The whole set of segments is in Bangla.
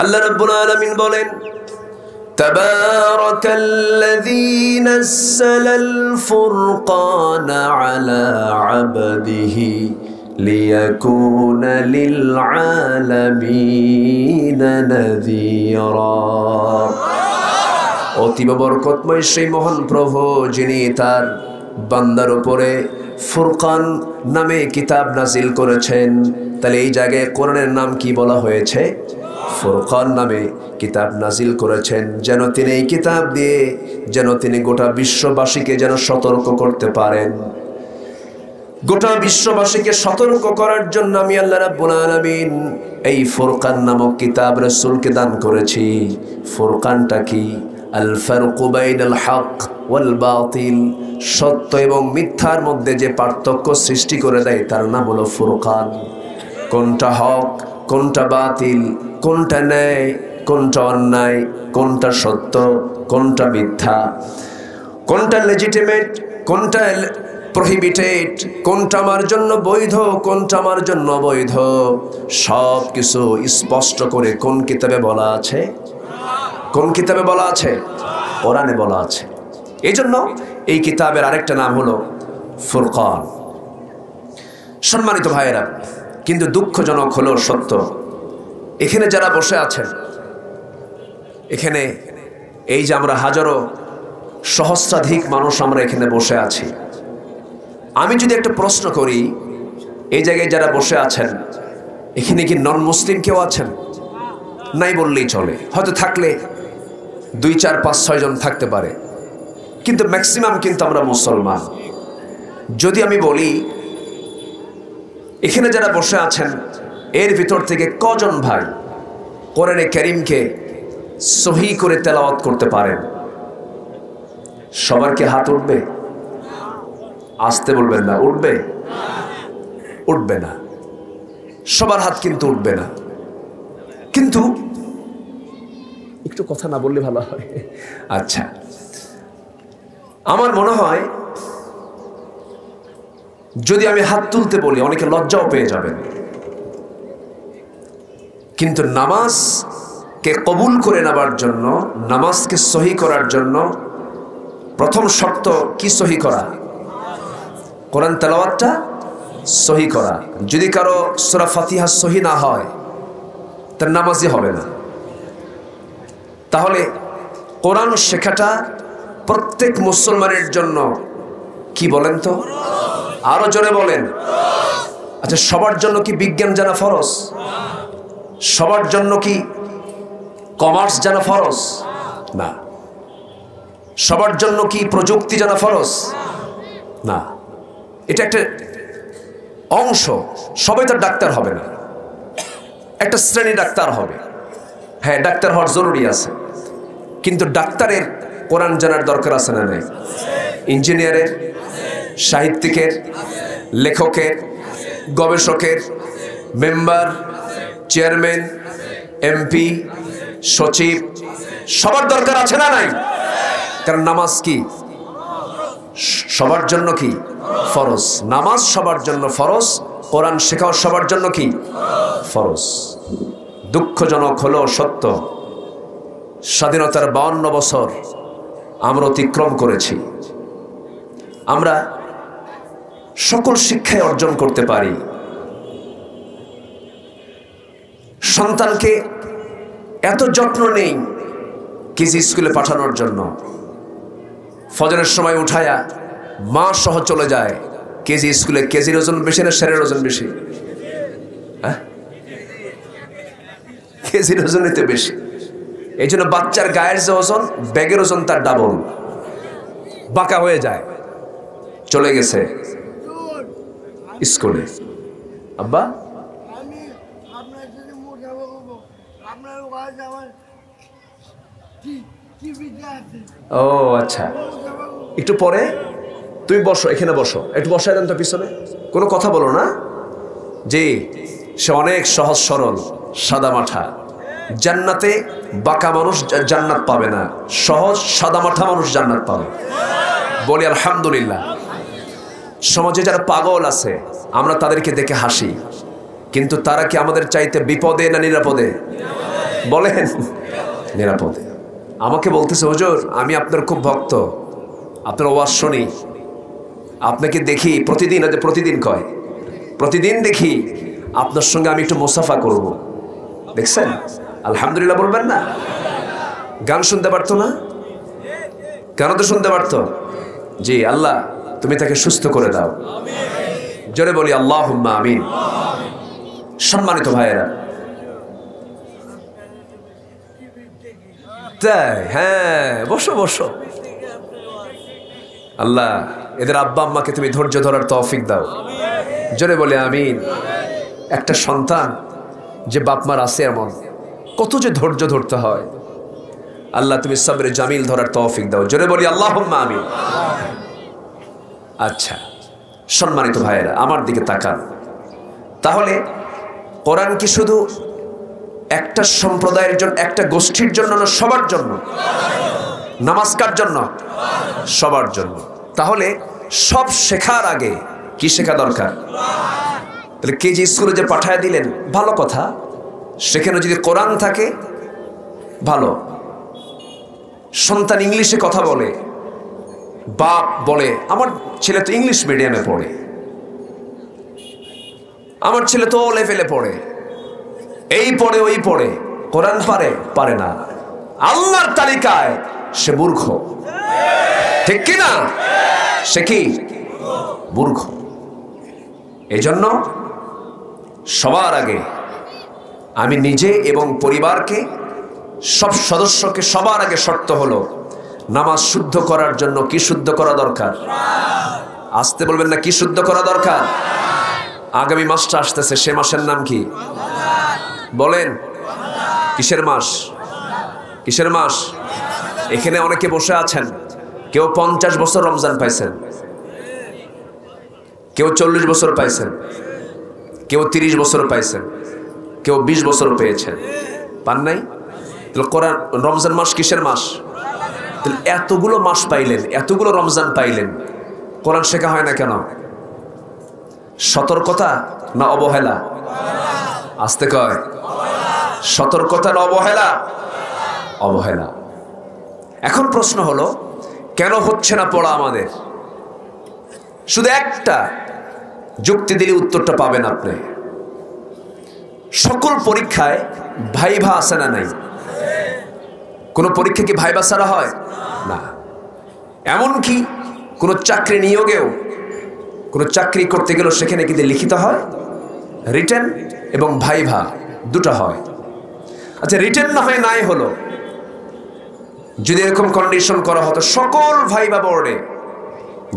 আল্লাহ রাব্বুল আলামিন বলেন, তাবারাকাল্লাযী নাযালাল ফুরকানা আলা আবদিহি লিয়াকুনা লিল আলামিনা নাযীরা। অতীব বরকতময় সেই মহান প্রভু যিনি তার বান্দার উপরে ফুরকান নামে কিতাব নাজিল করেছেন। তাহলে এই জায়গায় কোরআনের নাম কি বলা হয়েছে? ফুরকান নামে কিতাব নাজিল করেছেন, যেন তিনি এই কিতাব দিয়ে যেন তিনি গোটা বিশ্ববাসীকে যেন সতর্ক করতে পারেন। গোটা বিশ্ববাসীকে সতর্ক করার জন্য আমি আল্লাহ রাব্বুল আলামিন এই ফুরকান নামক কিতাব রাসূলকে দান করেছি। ফুরকানটা কি? আল ফারকু বাইনাল হক ওয়াল বাতিল, সত্য এবং মিথ্যার মধ্যে যে পার্থক্য সৃষ্টি করে দেয় তার নাম হলো ফুরকান। কোনটা হক, কোনটা বাতিল, কোনটা ন্যায়, কোনটা অন্যায়, কোনটা সত্য, কোনটা মিথ্যা, কোনটা লেজিটিমেট, কোনটা প্রহিবিটেড, কোনটা আমার জন্য বৈধ, কোনটা আমার জন্য অবৈধ, সব কিছু স্পষ্ট করে কোন কিতাবে বলা আছে? কোন কিতাবে বলা আছে? কোরআনে বলা আছে। এই জন্য এই কিতাবের আরেকটা নাম হলো ফুরকান। সম্মানিত ভাইয়েরা, কিন্তু দুঃখজনক হলো সত্য, এখানে যারা বসে আছেন, এখানে এই যে আমরা হাজারো সহস্রাধিক মানুষ আমরা এখানে বসে আছি, আমি যদি একটা প্রশ্ন করি, এই জায়গায় যারা বসে আছেন এখানে কি নন মুসলিম কেউ আছেন? নাই বললেই চলে, হয়তো থাকলে 2, 4, 5, 6 জন থাকতে পারে, কিন্তু ম্যাক্সিমাম কিন্তু আমরা মুসলমান। যদি আমি বলি এখানে যারা বসে আছেন এর ভিতর থেকে কজন ভাই কোরআনে কারীমকে সহি করে তেলাওয়াত করতে পারেন? সবার কি হাত উঠবে? আসতে বলবেন না, উঠবে? উঠবে না, সবার হাত কিন্তু উঠবে না। কিন্তু একটু কথা না বললে ভালো হয়। আচ্ছা, আমার মনে হয় যদি আমি হাত তুলতে বলি অনেকে লজ্জাও পেয়ে যাবেন, কিন্তু নামাজকে কবুল করে নেবার জন্য, নামাজকে সহি করার জন্য প্রথম শর্ত কি? সহি করা, কোরআন তেলাওয়াতটা সহি করা। যদি কারো সূরা ফাতিহা সহি না হয় তার নামাজই হবে না। তাহলে কোরআন শেখাটা প্রত্যেক মুসলমানের জন্য কি বলেন তো? আরো জোরে বলেন। আচ্ছা, সবার জন্য কি বিজ্ঞান জানা ফরজ? সবার জন্য কি কমার্স জানা ফরজ? না। সবার জন্য কি প্রযুক্তি জানা ফরজ? না। এটা একটা অংশ। সবাই তো ডাক্তার হবে না, একটা শ্রেণী ডাক্তার হবে। হ্যাঁ, ডাক্তার হওয়ার জরুরি আছে, কিন্তু ডাক্তারের কোরআন জানার দরকার আছে না নাই? ইঞ্জিনিয়ারের, সাহিত্যিকের, লেখকের, গবেষকের, মেম্বার, চেয়ারম্যান, এমপি, সচিব, সবার দরকার আছে না নাই? কারণ নামাজ কি সবার জন্য কি ফরজ? নামাজ সবার জন্য ফরজ, কোরআন শেখাও সবার জন্য কি ফরজ। দুঃখজনক হলো সত্য, স্বাধীনতার 52 বছর আমরা অতিক্রম করেছি। আমরা সকল শিক্ষায় অর্জন করতে পারি। সন্তানকে এত যত্ন নেই কেজি স্কুলে পাঠানোর জন্য, ফজরের সময় উঠায়া মা সহ চলে যায় কেজি স্কুলে। কেজির ওজন বেশি না সেরের ওজন বেশি? হ্যাঁ, কেজির ওজনই তো বেশি। এই জন্য বাচ্চার গায়ের যে ওজন, ব্যাগের ওজন তার ডাবল, বাঁকা হয়ে যায়। চলে গেছে স্কুলে। আব্বা, ও আচ্ছা, একটু পরে তুমি বসো, এখানে বসো, একটু বসায় দেন তো পিছনে, কোনো কথা বলো না। জি, সে অনেক সহজ সরল, সাদা মাঠা। জান্নাতে বাঁকা মানুষ জান্নাত পাবে না, সহজ সাদা মাঠা মানুষ জান্নাত পাবে। বলি আলহামদুলিল্লাহ। সমাজে যারা পাগল আছে আমরা তাদেরকে দেখে হাসি, কিন্তু তারা কি আমাদের চাইতে বিপদে না নিরাপদে? বলেন নিরাপদে। আমাকে বলতেছে হুজুর আমি আপনার খুব ভক্ত, আপনার ওয়াজ শুনি, আপনাকে দেখি প্রতিদিন, প্রতিদিন কয় প্রতিদিন দেখি, আপনার সঙ্গে আমি একটু মুসাফা করব। দেখছেন আলহামদুলিল্লাহ বলবেন না? গান শুনতে পারতো না? কেন তো শুনতে পারতো? জি আল্লাহ তুমি তাকে সুস্থ করে দাও, জোরে বলি আল্লাহুম্মা আমিন। সম্মানিত ভাইয়েরা, তাই হ্যাঁ, বসো বসো। আল্লাহ এদের আব্বা আম্মাকে তুমি ধৈর্য ধরার তৌফিক দাও, জোরে বলে আমিন। একটা সন্তান যে বাপ মার আছে এমন, কত যে ধৈর্য ধরতে হয়। আল্লাহ তুমি সবরে জামিল ধরার তৌফিক দাও, জোরে বলি আল্লাহুম্মা আমিন। আচ্ছা সম্মানিত ভাইয়েরা আমার দিকে তাকান। তাহলে কোরআন কি শুধু একটা সম্প্রদায়ের জন্য, একটা গোষ্ঠীর জন্য না, সবার জন্য? নামাজ কার জন্য? সবার জন্য। তাহলে সব শেখার আগে কি শেখা দরকার? তাহলে কেজি স্কুলে যে পাঠায় দিলেন ভালো কথা, সেখানে যদি কোরআন থাকে ভালো। সন্তান ইংলিশে কথা বলে, বাপ বলে আমার ছেলে তো ইংলিশ মিডিয়ামে পড়ে, আমার ছেলে তো ও লেভেলে পড়ে, এই পড়ে ওই পড়ে, কোরআন পারে না, আল্লাহর তালিকায় সে মূর্খ। ঠিক কি না? সে কি মূর্খ। এজন্য সবার আগে আমি নিজে এবং পরিবারকে, সব সদস্যকে সবার আগে শর্ত হলো নামাজ শুদ্ধ করার জন্য কি শুদ্ধ করা দরকার? আসতে বলবেন না, কি শুদ্ধ করা দরকার? আগামী মাসটা আসতেছে, সে মাসের নাম কি বলেন? কিসের মাস? কিসের মাস? এখানে অনেকে বসে আছেন, কেউ 50 বছর রমজান পাইছেন, কেউ 40 বছর পাইছেন, কেউ 30 বছর পাইছেন, কেউ 20 বছর পেয়েছেন, পান নাই? কোরআন রমজান মাস কিসের মাস? এতগুলো মাস পাইলেন, এতগুলো রমজান পাইলেন, কোরআন শেখা হয় না কেন? সতর্কতা না অবহেলা? আসতে কয় সতর্কতা না অবহেলা? অবহেলা। এখন প্রশ্ন হলো কেন হচ্ছে না পড়া আমাদের? শুধু একটা যুক্তি দিলে উত্তরটা পাবেন আপনি। সকল পরীক্ষায় ভাইভা আছে না নাই? কোন পরীক্ষা কি ভাইভা ছাড়া হয় না? এমনকি কোন চাকরি নিয়োগেও, কোন চাকরি করতে গেলেও সেখানে কিন্তু লিখিত হয়, রিটেন এবং ভাইভা দুটো হয়। আচ্ছা রিটেন না হয় নাই হলো, যদি এরকম কন্ডিশন করা হতো সকল ভাইভা বোর্ডে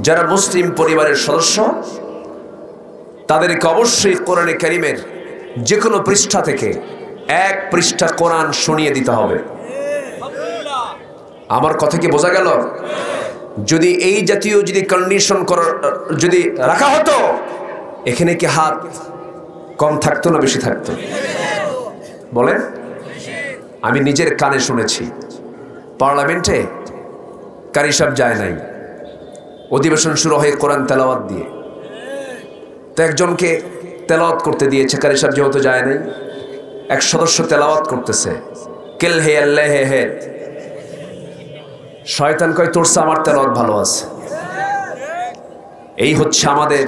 যারা মুসলিম পরিবারের সদস্য তাদেরকে অবশ্যই কোরআনে কারিমের যে কোনো পৃষ্ঠা থেকে এক পৃষ্ঠা কোরআন শুনিয়ে দিতে হবে। আমার কথা কি বোঝা গেল? যদি এই জাতীয় যদি কন্ডিশন যদি রাখা হতো, এখানে কি হাত কম থাকতো না বেশি থাকতো? বলেন। আমি নিজের কানে শুনেছি, পার্লামেন্টে কারি সাহেব যায় নাই, অধিবেশন শুরু হয় কোরআন তেলাওয়াত দিয়ে, তো একজনকে তেলাওয়াত করতে দিয়েছে, কারি সাহেব যেহেতু যায় নাই, এক সদস্য তেলাওয়াত করতেছে, কেল হে আল্লাহ হে হে, শয়তান কয় তোর আমার তেলাওয়াত ভালো আছে। এই হচ্ছে আমাদের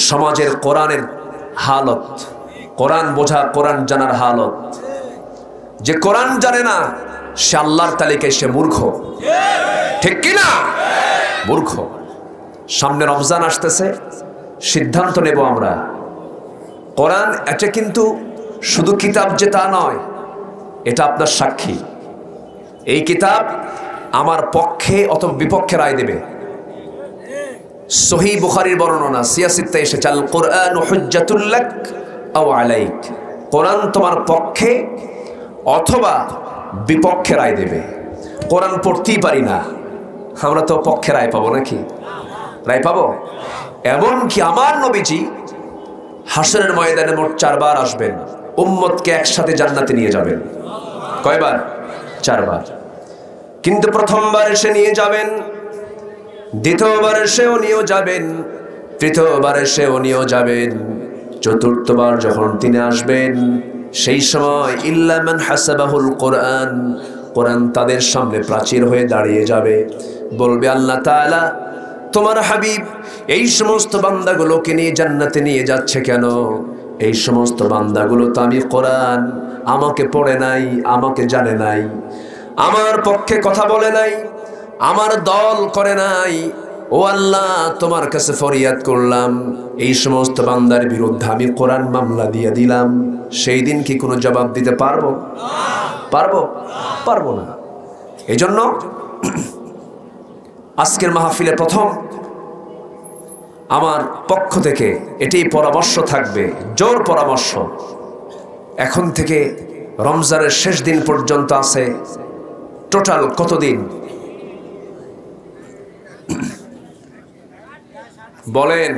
সমাজের কোরআনের হালত, কোরআন বোঝা, কোরআন জানার হালত। যে কোরআন জানে না সে আল্লাহর তালিকায় সে মূর্খ। ঠিক কি না? মূর্খ। সামনে রমজান আসতেছে, সিদ্ধান্ত নেব আমরা। কোরআন এটা কিন্তু শুধু কিতাব যে তা নয়, এটা আপনার সাক্ষী। এই কিতাব আমার পক্ষে অথবা বিপক্ষে রায় দেবে। সহিহ বুখারীর বর্ণনা সিয়াসিতে এসেছে, আল কোরআন হুজ্জাতুল লাক আও আলাইক, কোরআন তোমার পক্ষে অথবা বিপক্ষে রায় দেবে। কোরআন পড়তেই পারি না, আমরা তো পক্ষে রায় পাবো নাকি? রায় পাবো? এমনকি আমার নবীজি হাসরের ময়দানে মোট 4 বার আসবেন, উম্মতকে একসাথে জান্নাতে নিয়ে যাবেন। কয়বার? 4 বার। কিন্তু প্রথমবার এসে নিয়ে যাবেন, দ্বিতীয়বার এসেও নিয়ে যাবেন, তৃতীয়বার এসেও নিয়ে যাবেন, চতুর্থবার যখন তিনি আসবেন সেই সময় ইল্লা মান হাসাবাহুল কোরআন, কোরআন তাদের সামনে প্রাচীর হয়ে দাঁড়িয়ে যাবে। বলবে আল্লাহ তাআলা, তোমার হাবিব এই সমস্ত বান্দাগুলোকে নিয়ে জান্নাতে নিয়ে যাচ্ছে কেন? এই সমস্ত বান্দাগুলো তো আমি কোরআন আমাকে পড়ে নাই, আমাকে জানে নাই, আমার পক্ষে কথা বলে নাই, আমার দল করে নাই। ও আল্লাহ, তোমার কাছে ফরিয়াদ করলাম, এই সমস্ত বান্দার বিরুদ্ধে আমি কোরআন মামলা দিয়ে দিলাম। সেই দিন কি কোনো জবাব দিতে পারবো? পারবো না। এই জন্য আজকের মাহফিলে প্রথম আমার পক্ষ থেকে এটাই পরামর্শ থাকবে, জোর পরামর্শ। এখন থেকে রমজানের শেষ দিন পর্যন্ত আছে টোটাল কতদিন বলেন?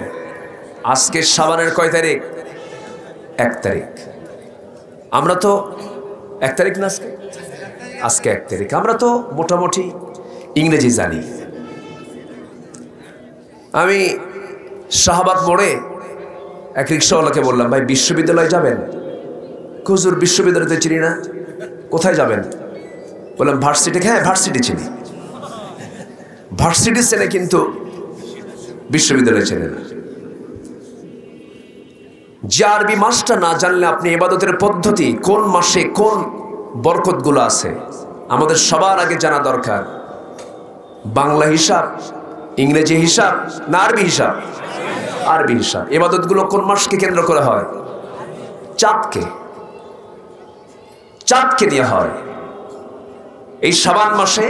আজকে শাবানের কয় তারিখ? 1 তারিখ। আমরা তো 1 তারিখ না, আজকে 1 তারিখ। আমরা তো মোটামুটি ইংরেজি জানি। আমি শাহবাগ মোড়ে এক রিক্সাওয়ালাকে বললাম, ভাই বিশ্ববিদ্যালয়ে যাবেন? হুজুর বিশ্ববিদ্যালয়তে চিনি না। কোথায় যাবেন? বললাম ভার্সিটি। হ্যাঁ ভার্সিটি চিনি। ভার্সিটি চেনে কিন্তু বিশ্ববিদ্যালয় চেনে না। যে আরবি মাসটা না জানলে আপনি ইবাদতের পদ্ধতি, কোন মাসে কোন বরকতগুলো আছে, আমাদের সবার আগে জানা দরকার। বাংলা হিসাব, ইংরেজি হিসাব না আরবি হিসাব? আরবি হিসাব। ইবাদতগুলো কোন মাসকে কেন্দ্র করে হয়? চাঁদকে নিয়ে হয়। এই শাবান মাসে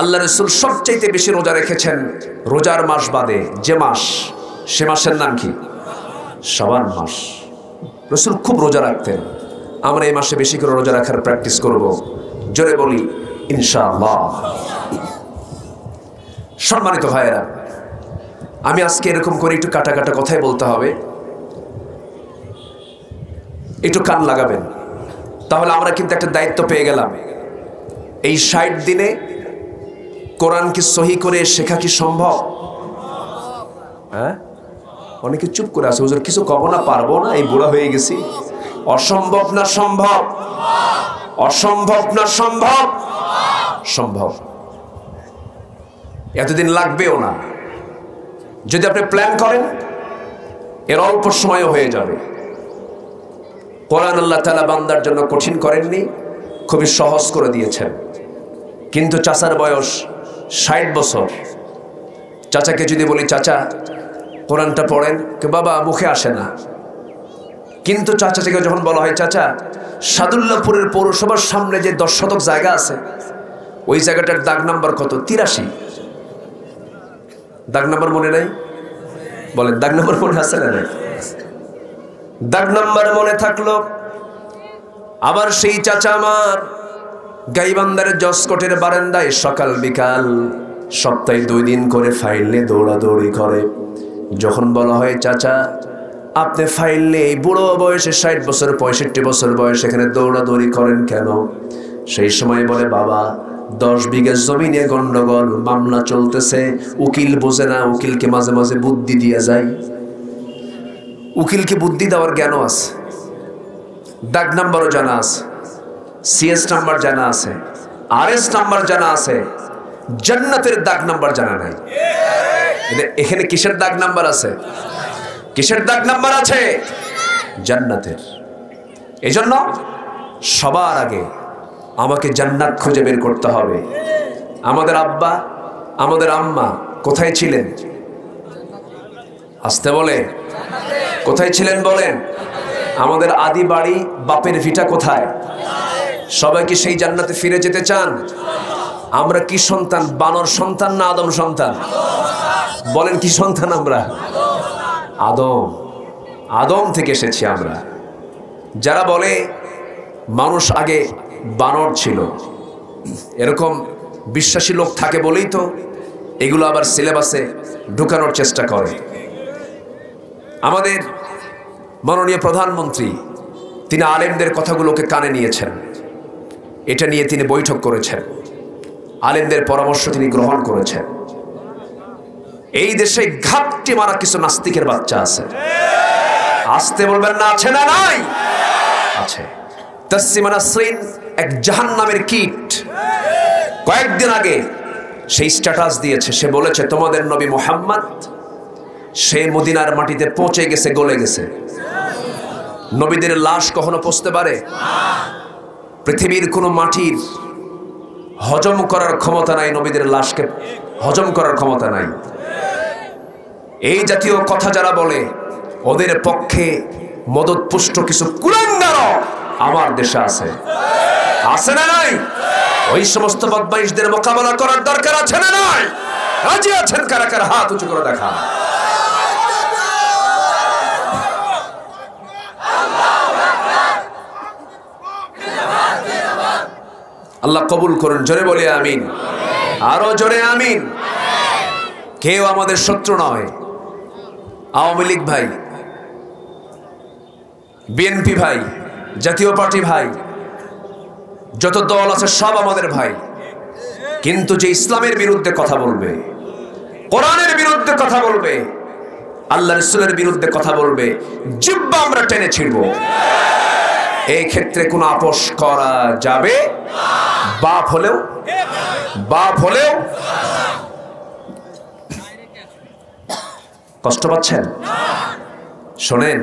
আল্লাহ রাসূল সবচাইতে বেশি রোজা রেখেছেন রোজার মাস বাদে যে মাস, সে মাসের নাম কি? শাবান মাস। রাসূল খুব রোজা রাখতেন। আমরা এই মাসে বেশি করে রোজা রাখার প্র্যাকটিস করব। জোরে বলি ইনশাআল্লাহ। সম্মানিত ভাইয়েরা, আমি আজকে এরকম করে একটু কাটা কাটা কথাই বলতে হবে, একটু কান লাগাবেন। তাহলে আমরা কিন্তু একটা দায়িত্ব পেয়ে গেলাম। এই 60 দিনে কোরআন কি সহি করে শেখা কি সম্ভব? হ্যাঁ, অনেকে চুপ করে আছে, হুজুর কিছু কব না, পারবো না, এই বুড়া হয়ে গেছি। অসম্ভব না সম্ভব? অসম্ভব না সম্ভব? সম্ভব। এতদিন লাগবেও না। যদি আপনি প্ল্যান করেন, এর অল্প সময় হয়ে যাবে। কোরআন আল্লাহ তাআলা বান্দার জন্য কঠিন করেননি, খুবই সহজ করে দিয়েছেন। কিন্তু চাচার বয়স 60 বছর। চাচাকে যদি বলি, চাচা কোরআনটা পড়েন, কে বাবা মুখে আসে না। কিন্তু চাচাকে যখন বলা হয়, চাচা সাদুল্লাহপুরের পৌরসভার সামনে যে 10 শতক জায়গা আছে, ওই জায়গাটার দাগ নাম্বার কত? 83। দাগ নাম্বার মনে নাই? বলেন, দাগ নাম্বার মনে আছে না? দাগ নাম্বার মনে থাকলো। আবার সেই চাচা আমার গাইবান্ধারের জসকোটের বারান্দায় সকাল বিকাল সপ্তাহে 2 দিন করে ফাইল নিয়ে দৌড়াদৌড়ি করে। যখন বলা হয়, চাচা আপনি ফাইল নিয়ে এই বুড়ো বয়সে 60 বছর 65 বছর বয়স এখানে দৌড়াদৌড়ি করেন কেন? সেই সময় বলে, বাবা 10 বিঘা জমিনে গন্ডগোল, মামলা চলতেছে, উকিল বোঝে না, উকিলকে মাঝে মাঝে বুদ্ধি দিয়ে যায়। উকিলকে বুদ্ধি দেওয়ার জ্ঞানও আছে, দাগ নাম্বারও জানা আছে, সিএস নাম্বার জানা আছে, আরএস নাম্বার জানা আছে, জান্নাতের দাগ নাম্বার জানা নাই। এখানে কিসের দাগ নাম্বার আছে? কিসের দাগ নাম্বার আছে? জান্নাতের। এজন্য সবার আগে আমাকে জান্নাত খুঁজে বের করতে হবে। আমাদের আব্বা, আমাদের আম্মা কোথায় ছিলেন? আসতে বলে, কোথায় ছিলেন বলেন? আমাদের আদি বাড়ি, বাপের ভিটা কোথায়? সবাই কি সেই জান্নাতে ফিরে যেতে চান? আমরা কি সন্তান? বানর সন্তান না আদম সন্তান? বলেন, কি সন্তান আমরা? আদম। আদম থেকে এসেছি আমরা। যারা বলে মানুষ আগে বানর ছিল, এরকম বিশ্বাসী লোক থাকে বলেই তো এগুলো আবার সিলেবাসে ঢুকানোর চেষ্টা করে। আমাদের মাননীয় প্রধানমন্ত্রী, তিনি আলেমদের কথাগুলোকে কানে নিয়েছেন। এটা নিয়ে তিনি বৈঠক করেছেন, আলেমদের পরামর্শ তিনি গ্রহণ করেছেন। এই দেশে ঘাপটি মারা কিছু নাস্তিকের বাচ্চা আছে। আসতে বলবেন না, আছে না নাই? আছে। তাসসিমা নাসরিন এক জাহান্নামের কীট, কয়েকদিন আগে সেই স্ট্যাটাস দিয়েছে, সে বলেছে তোমাদের নবী মুহাম্মদ সে মদিনার মাটিতে পচে গেছে, গলে গেছে। নবীদের লাশ কখনো পচতে পারে? পৃথিবীর কোনো মাটির হজম করার ক্ষমতা নাই, নবীদের লাশকে হজম করার ক্ষমতা নাই। এই জাতীয় কথা যারা বলে ওদের পক্ষে মদতপুষ্ট কিছু কুলাঙ্গার আমার দেশে আছে, আছে না নাই? ওই সমস্ত বদমাইশদের মোকাবেলা করার দরকার আছে না নাই? রাজি আছেন কারা কারা? হাত উঁচু করে দেখা। আল্লাহ কবুল করুন, জোরে বলে আমিন, আরো জোরে আমিন। কেউ আমাদের শত্রু নয়। আওয়ামী লীগ ভাই, বিএনপি ভাই, জাতীয় পার্টি ভাই, যত দল আছে সব আমাদের ভাই। কিন্তু যে ইসলামের বিরুদ্ধে কথা বলবে, কোরআনের বিরুদ্ধে কথা বলবে, আল্লাহ রাসূলের বিরুদ্ধে কথা বলবে, জিহ্বা আমরা টেনে ছিড়ব। এই ক্ষেত্রে কোনো আপোষ করা যাবে? বাপ হলেও কষ্ট পাচ্ছেন? শোনেন,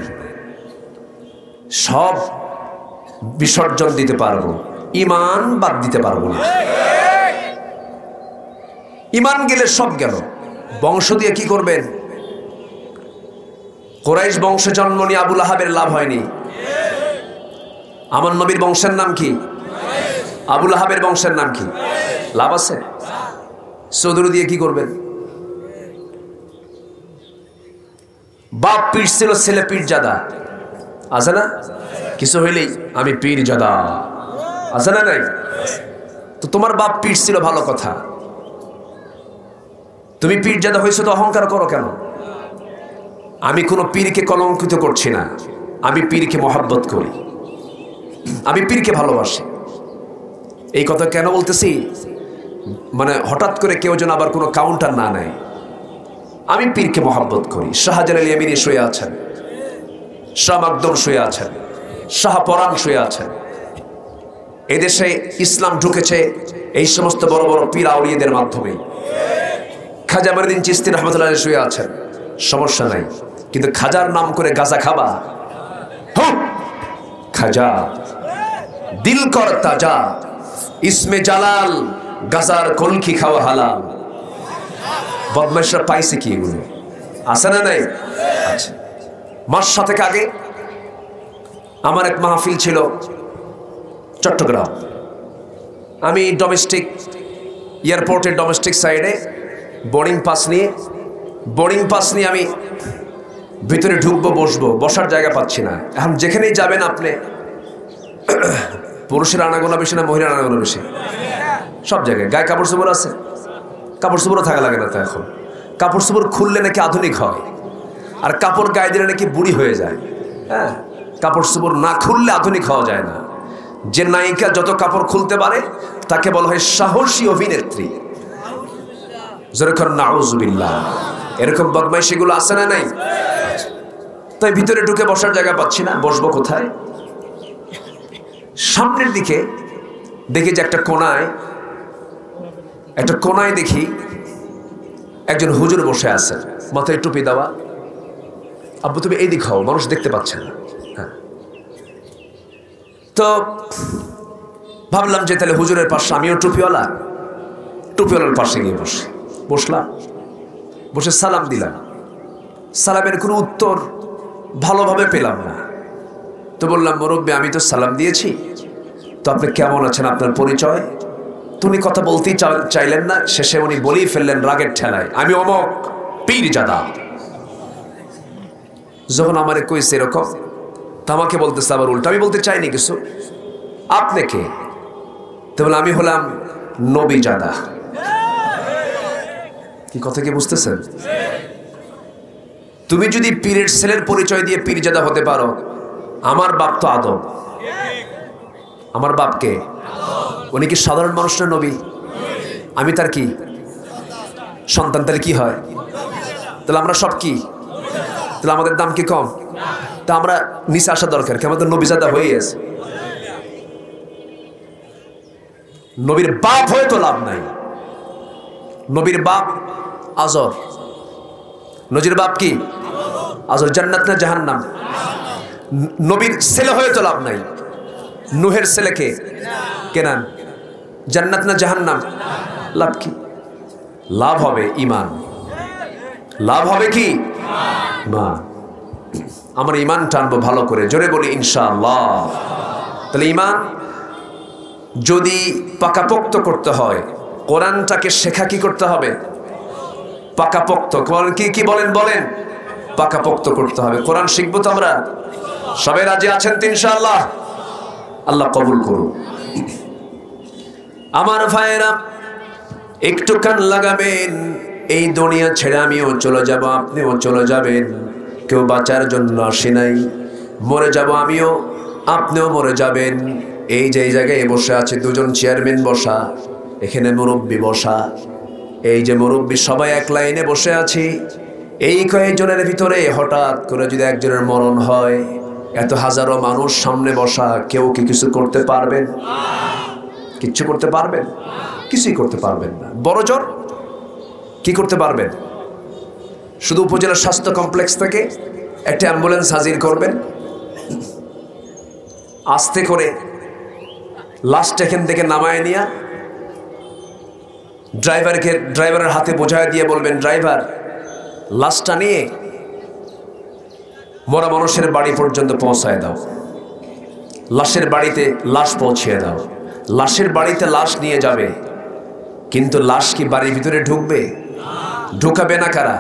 সব বিসর্জন দিতে পারবো, ঈমান বাদ দিতে পারবো না। ঈমান গেলে সব গেল। বংশ দিয়ে কি করবেন? কুরাইশ বংশে জন্ম নিয়ে আবু লাহাবের লাভ হয়নি। আমার নবীর বংশের নাম কি? আবু লাহাবের বংশের নাম কি? লাভ আছে? চৌধুরী দিয়ে কি করবেন? বাপ পীর ছিল, ছেলে পীরজাদা, আছে না? কিছু হইলেই আমি পীরজাদা, আছে না নাই? তো তোমার বাপ পীর ছিল, ভালো কথা। তুমি পীরজাদা হয়েছো তো অহংকার করো কেন? আমি কোনো পীরকে কলঙ্কিত করছি না, আমি পীরকে মহব্বত করি, আমি পীরকে ভালোবাসি। এই কথা কেন বলতেছি? মানে হঠাৎ করে কেউ যেন আবার কোনো কাউন্টার না নেয়। আমি পীরকে মহব্বত করি। শাহজালাল ইয়ামিনী শুয়ে আছেন, শাহ মাকদুম শুয়ে আছেন, শাহ পরাণ শুয়ে আছেন। এদেশে ইসলাম ঢুকেছে এই সমস্ত বড় বড় পীর আউলিয়াদের মাধ্যমে। খাজা মঈনুদ্দিন চিশতি রহমাতুল্লাহ আলাইহি শুয়ে আছেন, সমস্যা নাই। কিন্তু খাজার নাম করে গাঁজা খাবা? খাজা দিল কর তাজা, ইসমে জালাল, গাজার কলকি খাওয়া হালাল। বদমাইশরা পাইছে কি এগুলো? আছে না নাই? আচ্ছা, মাস 7 আগে আমার এক মাহফিল ছিল চট্টগ্রাম। আমি ডোমেস্টিক এয়ারপোর্টের ডোমেস্টিক সাইডে বোর্ডিং পাস নিয়ে আমি ভিতরে ঢুকবো, বসবো, বসার জায়গা পাচ্ছি না। এখন যেখানেই যাবেন আপনি, পুরুষের আনাগোনা বেশি না মহিলার আনাগোনা বেশি? সব জায়গায় গায়ে কাপড় চোপড় আছে, কাপড় চোপড়ও থাকা লাগে না তো। এখন কাপড় চোপড় খুললে নাকি আধুনিক হয়, আর কাপড় গায়ে দিলে নাকি বুড়ি হয়ে যায়। হ্যাঁ, কাপড় চোপড় না খুললে আধুনিক হওয়া যায় না। যে নায়িকা যত কাপড় খুলতে পারে তাকে বলা হয় সাহসী অভিনেত্রী। যেরকম নাউজুবিল্লাহ, এরকম বদমাইশিগুলো আছে না নাই? তাই ভিতরে ঢুকে বসার জায়গা পাচ্ছি না, বসবো কোথায়? সামনের দিকে দেখি যে একটা কোনায় দেখি একজন হুজুর বসে আছে, মাথায় টুপি দেওয়া। আব্বু তুমি এইদিক হও, মানুষ দেখতে পাচ্ছে না। হ্যাঁ, তো ভাবলাম যে তাহলে হুজুরের পাশে আমিও টুপিওয়ালার পাশে গিয়ে বসলাম। বসে সালাম দিলাম। সালামের কোনো উত্তর ভালোভাবে পেলাম না। তো বললাম, মুরব্বী আমি তো সালাম দিয়েছি, তো আপনি কেমন আছেন, আপনার পরিচয়? তুমি কথা বলতেই চাইলেন না, শেষে উনি বলেই ফেললেন রাগের ঠেলায়, আমি অমক পীরজাদা। যখন আমারে কইছে এরকম, তা আমাকে বলতেছে আবার উল্টা। আমি বলতে চাইনি কিছু। আপনি কে? তো বলে আমি হলাম নবীজাদা। কি কথা কি বুঝতেছেন? তুমি যদি পীরের ছেলের পরিচয় দিয়ে পীরজাদা হতে পারো, আমার বাপ তো আদম। আমার বাপকে উনি কি সাধারণ মানুষ না নবী? আমি তার কি সন্তান? তাহলে কি হয়? তাহলে আমরা সব কি? তাহলে আমাদের দাম কি কম? তা আমরা নিচে আসা দরকার কি? আমাদের নবী জাদা হয়ে আছে, নবীর বাপ হয়ে তো লাভ নাই। নবীর বাপ আজর, নবীর বাপ কি আজর, জান্নাত না জাহান্নাম? নবীর ছেলে হয়ে তো লাভ নাই। নূহের ছেলেকে কেনান, জান্নাত না জাহান্নাম? লাভ কি? লাভ হবে ঈমান, লাভ হবে কি ঈমান। আমার ঈমান টানবো ভালো করে, জোরে বলি ইনশাআল্লাহ। তাহলে ঈমান যদি পাকাপোক্ত করতে হয়, কোরআনটাকে শেখা কি করতে হবে? পাকাপোক্ত। কি বলেন বলেন? পাকাপোক্ত করতে হবে। কোরআন শিখবো তো আমরা সবাই রাজি আছেন তো ইনশাআল্লাহ? আল্লাহ কবুল করুন। আমার ভাইয়েরা একটু কান লাগাবেন, এই দুনিয়া ছেড়ে আমিও চলে যাব, আপনিও চলে যাবেন। কেউ বাঁচার জন্য আসে নাই, মরে যাব আমিও, আপনিও মরে যাবেন। এই যে এই জায়গায় বসে আছে দুজন চেয়ারম্যান বসা, এখানে মুরব্বী বসা, এই যে মুরব্বী সবাই এক লাইনে বসে আছি। এই কয়েকজনের ভিতরে হঠাৎ করে যদি একজনের মরণ হয়, এত হাজারো মানুষ সামনে বসা, কেউ কি কিছু করতে পারবেন? কিচ্ছু করতে পারবেন? কিছুই করতে পারবেন না। বড় জোর কি করতে পারবেন? শুধু উপজেলা স্বাস্থ্য কমপ্লেক্স থেকে একটা অ্যাম্বুলেন্স হাজির করবেন, আস্তে করে লাশটা এখান থেকে নামায় নিয়ে ড্রাইভারের হাতে বোঝায় দিয়ে বলবেন, ড্রাইভার লাশটা নিয়ে মরা মানুষের বাড়ি পর্যন্ত পৌঁছায় দাও, লাশের বাড়িতে লাশ পৌঁছিয়ে দাও। লাশের বাড়িতে লাশ নিয়ে যাবে, কিন্তু লাশ কি বাড়ির ভিতরে ঢুকবে? ঢুকাবে না কারা?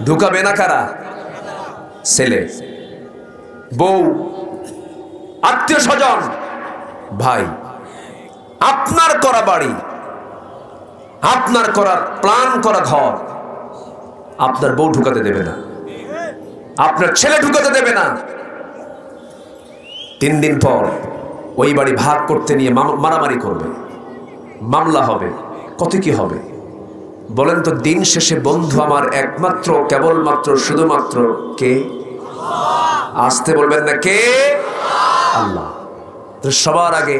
ঢুকাবে না কারা? ছেলে, বউ, আত্মীয় স্বজন, ভাই। আপনার করা বাড়ি, আপনার করা প্ল্যান করা ঘর আপনার বউ ঢুকাতে দেবে না, আপনার ছেলে ঢুকাতে দেবে না। 3 দিন পর ওই বাড়ি ভাগ করতে নিয়ে মারামারি করবে, মামলা হবে, কত কি হবে বলেন তো? দিন শেষে বন্ধু আমার একমাত্র, কেবলমাত্র, শুধুমাত্র কে? আসতে বলবেন না কে? আল্লাহ। সবার আগে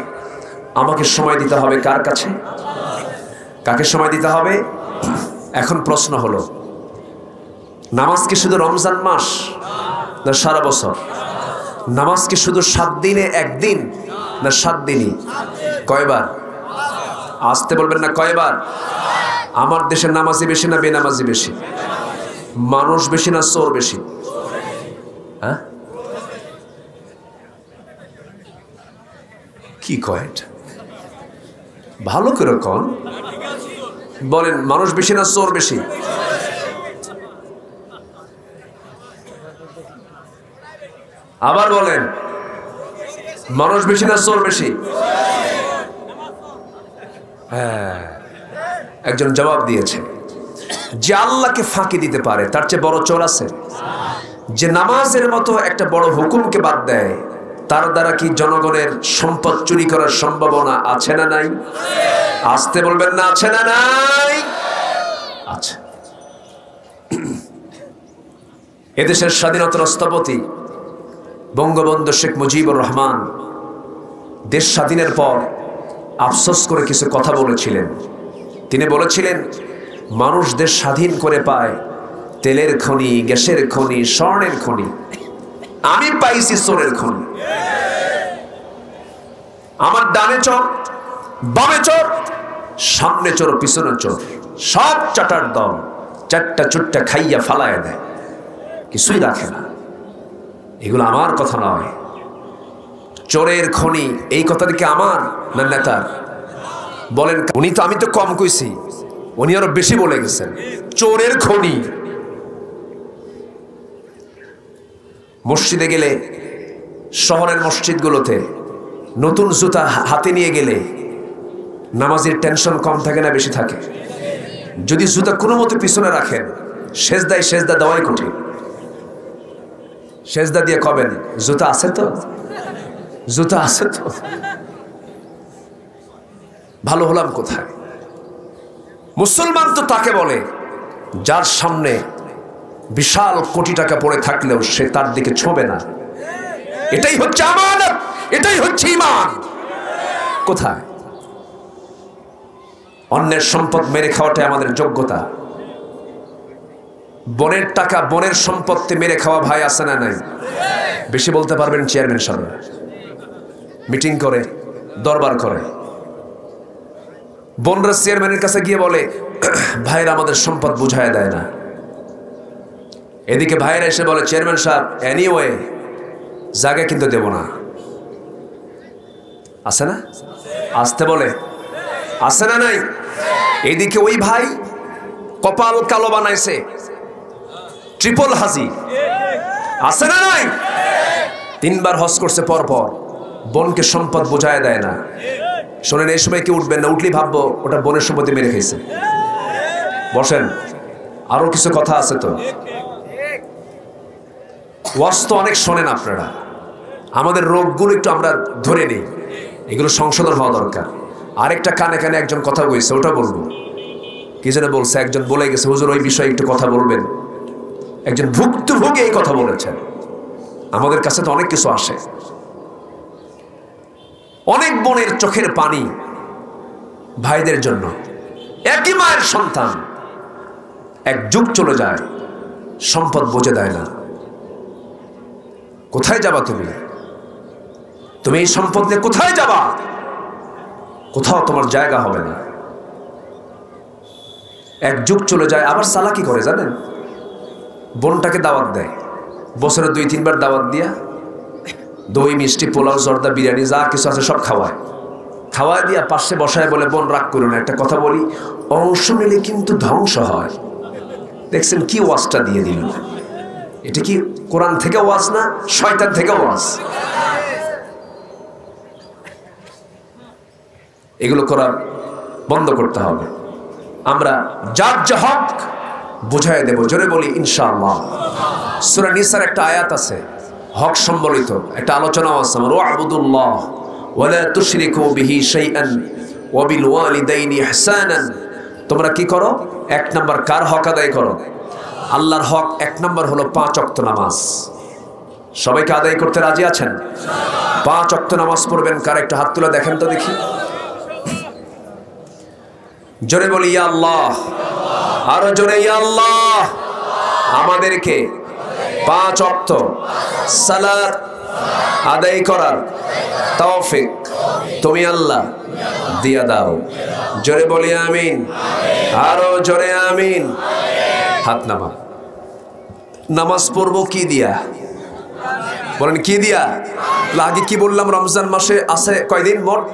আমাকে সময় দিতে হবে কার কাছে? কাকে সময় দিতে হবে? এখন প্রশ্ন হলো, নামাজ কি শুধু রমজান মাস না সারা বছর? নামাজ কি শুধু 7 দিনে একদিন না 7 দিনই? কয়বার? আসতে বলবেন না কয়বার? আমার দেশে নামাজি বেশি না বেনামাজি বেশি? মানুষ বেশি না চোর বেশি? হ্যাঁ, কি কয় এটা? ভালো করে কোন বলেন, মানুষ বেশি না চোর বেশি? আবার বলেন, মানুষ বেশি না চোর বেশি? হ্যাঁ, একজন জবাব দিয়েছে, যে আল্লাহকে ফাঁকি দিতে পারে তার চেয়ে বড় চোর আছে? যে নামাজের মতো একটা বড় হুকুমকে বাদ দেয়, তার দ্বারা কি জনগণের সম্পদ চুরি করার সম্ভাবনা আছে না নাই? আসতে বলবেন না আছে না নাই? আছে। এদেশের স্বাধীনতার স্থপতি বঙ্গবন্ধু শেখ মুজিবুর রহমান দেশ স্বাধীনের পর আফসোস করে কিছু কথা বলেছিলেন। তিনি বলেছিলেন, মানুষ দেশ স্বাধীন করে পায় তেলের খনি, গ্যাসের খনি, স্বর্ণের খনি, আমি পাইছি চোরের খনি। আমার ডানে চোর, বামে চোর, সামনে চোর, পিছনে চোর, সব চাটার দল, চারটা চুট্টা খাইয়া ফালায় দেয়, কিছুই রাখে না। এগুলো আমার কথা নয়। চোরের খনি, এই কথাটা কি আমার না নেতার? বলেন। উনি তো, আমি তো কম কইছি, উনি আরো বেশি বলে গেছেন। চোরের খনি। মসজিদে গেলে, শহরের মসজিদগুলোতে নতুন জুতা হাতে নিয়ে গেলে নামাজের টেনশন কম থাকে না বেশি থাকে? যদি জুতা কোনো মতো পিছনে রাখেন, সেজদা দেওয়াই কঠিন। সেজদা দিয়ে কবেন, জুতা আছে তো, জুতা আছে তো, ভালো হলাম কোথায়? মুসলমান তো তাকে বলে যার সামনে বিশাল কোটি টাকা পড়ে থাকলেও সে তার দিকে ছোঁবে না। এটাই হচ্ছে আমানত, এটাই হচ্ছে ঈমান। কোথায়? অন্যের সম্পদ মেরে খাওয়াটাই আমাদের যোগ্যতা। বনের টাকা, বনের সম্পত্তি মেরে খাওয়া ভাই আছে না নাই? বেশি বলতে পারবেন চেয়ারম্যান সাহেব। মিটিং করে, দরবার করে, বনরা চেয়ারম্যানের কাছে গিয়ে বলে ভাইরা আমাদের সম্পদ বুঝায় দেয় না। এদিকে ভাইরা এসে বলে চেয়ারম্যান সাহেব এনিওয়ে জায়গা কিন্তু দেব না। আছে না? আসতে বলে, আছে না নাই? এইদিকে ওই ভাই কপাল কালো বানাইছে, ট্রিপল হাজি। আছে না নাই? 3 বার হজ করছে পর পর, বোনকে সম্পদ বোঝায় দেয় না। শোনেন, এই সময় কি উঠবেন না, উঠলেই ভাববো ওটা বোনের সম্পত্তি মেরে খেয়েছে। বসেন, আরো কিছু কথা আছে তো। ওয়াজ তো অনেক শোনেন আপনারা, আমাদের রোগগুলো একটু আমরা ধরে নিই, এগুলো সংশোধন হওয়া দরকার। আরেকটা কানে কানে একজন কথা বলছে, ওটা বলবো। কি যেন বলছে, একজন বলে গেছে হুজুর ওই বিষয়ে একটু কথা বলবেন। একজন ভুক্তভোগী এই কথা বলেছেন। আমাদের কাছে তো অনেক কিছু আসে, অনেক বোনের চোখের পানি ভাইদের জন্য। একই মায়ের সন্তান, এক যুগ চলে যায়, সম্পদ বুঝে দেয় না। কোথায় যাবা তুমি? তুমি এই সম্পদ নিয়ে কোথায় যাবা? কোথাও তোমার জায়গা হবে না। এক যুগ চলে যায়, আবার চালাকি করে জানেন, বোনটাকে দাওয়াত দেয়, বছরে 2-3 বার দাওয়াত দিয়া দই মিষ্টি পোলাও জর্দা বিরিয়ানি যা কিছু আছে সব খাওয়ায় দিয়া পাশে বসায় বলে বোন রাগ করো না, একটা কথা বলি, অংশ নিলে কিন্তু ধ্বংস হয়। দেখছেন কি ওয়াজটা দিয়ে দিল? এটা কি কোরআন থেকে ওয়াজ না শয়তান থেকে ওয়াজ? এগুলো করার বন্ধ করতে হবে। আমরা যার যা হক বুঝাই দেব, জোরে বলি ইনশাআল্লাহ। সূরা নিসার একটা আয়াত আছে হক সম্বলিত, একটা আলোচনাও আছে। ওয়া'বুদুল্লাহ ওয়া লা তুশরিকু বিহি শাইআন ওয়া বিল ওয়ালিদাইনি ইহসানান। তোমরা কি করো? 1 নাম্বার কার হক আদায় করো? আল্লাহর হক 1 নাম্বার হলো 5 ওয়াক্ত নামাজ। সবাইকে আদায় করতে রাজি আছেন? 5 ওয়াক্ত নামাজ পড়বেন। কার একটা হাত তুলে দেখেন তো দেখি। জোরে বলি ইয়া আল্লাহ, আরো জোরে ইয়া আল্লাহ। আমাদেরকে 5 ওয়াক্ত সালাত আদায় করার তৌফিক তুমি আল্লাহ দিয়া দাও। জোরে বলি আমিন, আরো জোরে আমিন। হাত নামা। নামাজ পড়বো কি দিয়া? বলেন কি দিয়া? আগে কি বললাম? রমজান মাসে আছে কয়দিন? মোট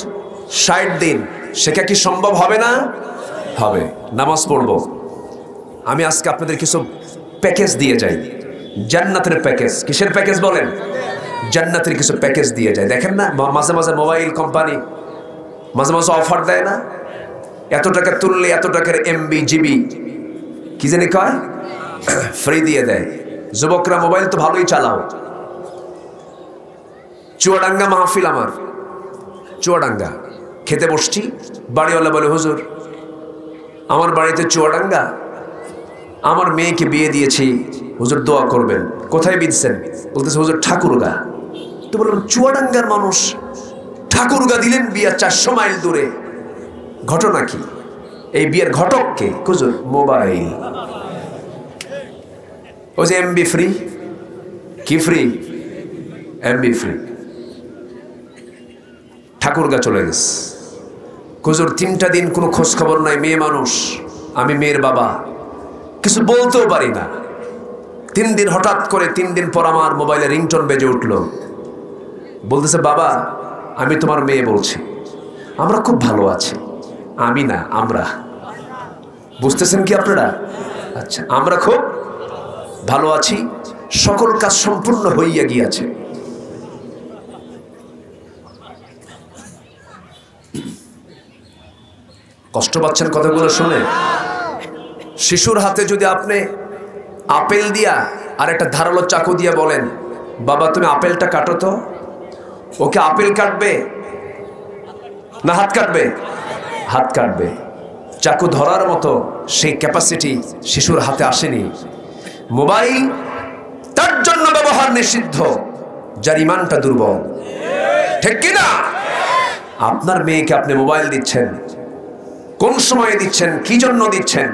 60 দিন। সেটা কি সম্ভব হবে না? হবে। নামাজ পড়বো। আমি আজকে আপনাদের কিছু প্যাকেজ দিয়ে যাই, জান্নাতের প্যাকেজ। কিসের প্যাকেজ বলেন? জান্নাতের কিছু প্যাকেজ দিয়ে যায়। দেখেন না মাঝে মাঝে মোবাইল কোম্পানি মাঝে মাঝে অফার দেয় না? এত টাকা তুললে এত টাকার এমবি জিবি কি জানি কয় ফ্রি দিয়ে দেয়। যুবকরা মোবাইল তো ভালোই চালাও। চুয়াডাঙ্গা মাহফিল, আমার চুয়াডাঙ্গা খেতে বসছি, বাড়িওয়ালা বলে হুজুর আমার বাড়িতে চুয়াডাঙ্গা, আমার মেয়েকে বিয়ে দিয়েছি, হুজুর দোয়া করবেন। কোথায় বিয়েছেন? বলতেছে হুজুর ঠাকুরগা। তো বললাম চুয়াডাঙ্গার মানুষ ঠাকুরগা দিলেন বিয়া 400 মাইল দূরে, ঘটনা কি? এই বিয়ের ঘটক কে? হুজুর মোবাইল। ওই যে এমবি ফ্রি। কি ফ্রি? MB free. ঠাকুরগা চলে গেছে। হুজুর 3টা দিন কোনো খোঁজ খবর নাই, মেয়ে মানুষ, আমি মেয়ের বাবা, কিছু বলতেও পারি না। 3 দিন হঠাৎ করে 3 দিন পর আমার মোবাইলে রিংটোন বেজে উঠলো। বলতেছে বাবা আমি তোমার মেয়ে বলছি, আমরা খুব ভালো আছি। আমি না, আমরা। বুঝতেছেন কি আপনারা? আচ্ছা, আমরা খুব ভালো আছি, সকল কাজ সম্পূর্ণ হইয়া গিয়াছে। কষ্ট পাচ্ছেন কথাগুলো শুনে? শিশুর হাতে যদি আপনি আপেল দিয়া আর একটা ধারালো চাকু দিয়া বলেন বাবা তুমি আপেলটা কাটো তো, ওকে আপেল কাটবে না হাত কাটবে? হাত কাটবে। চাকু ধরার মতো সেই ক্যাপাসিটি শিশুর হাতে আসেনি। মোবাইল তার জন্য ব্যবহার নিষিদ্ধ যার ইমানটা দুর্বল, ঠিক কিনা? আপনার মেয়েকে আপনি মোবাইল দিচ্ছেন, কোন সময়ে দিচ্ছেন, কি জন্য দিচ্ছেন,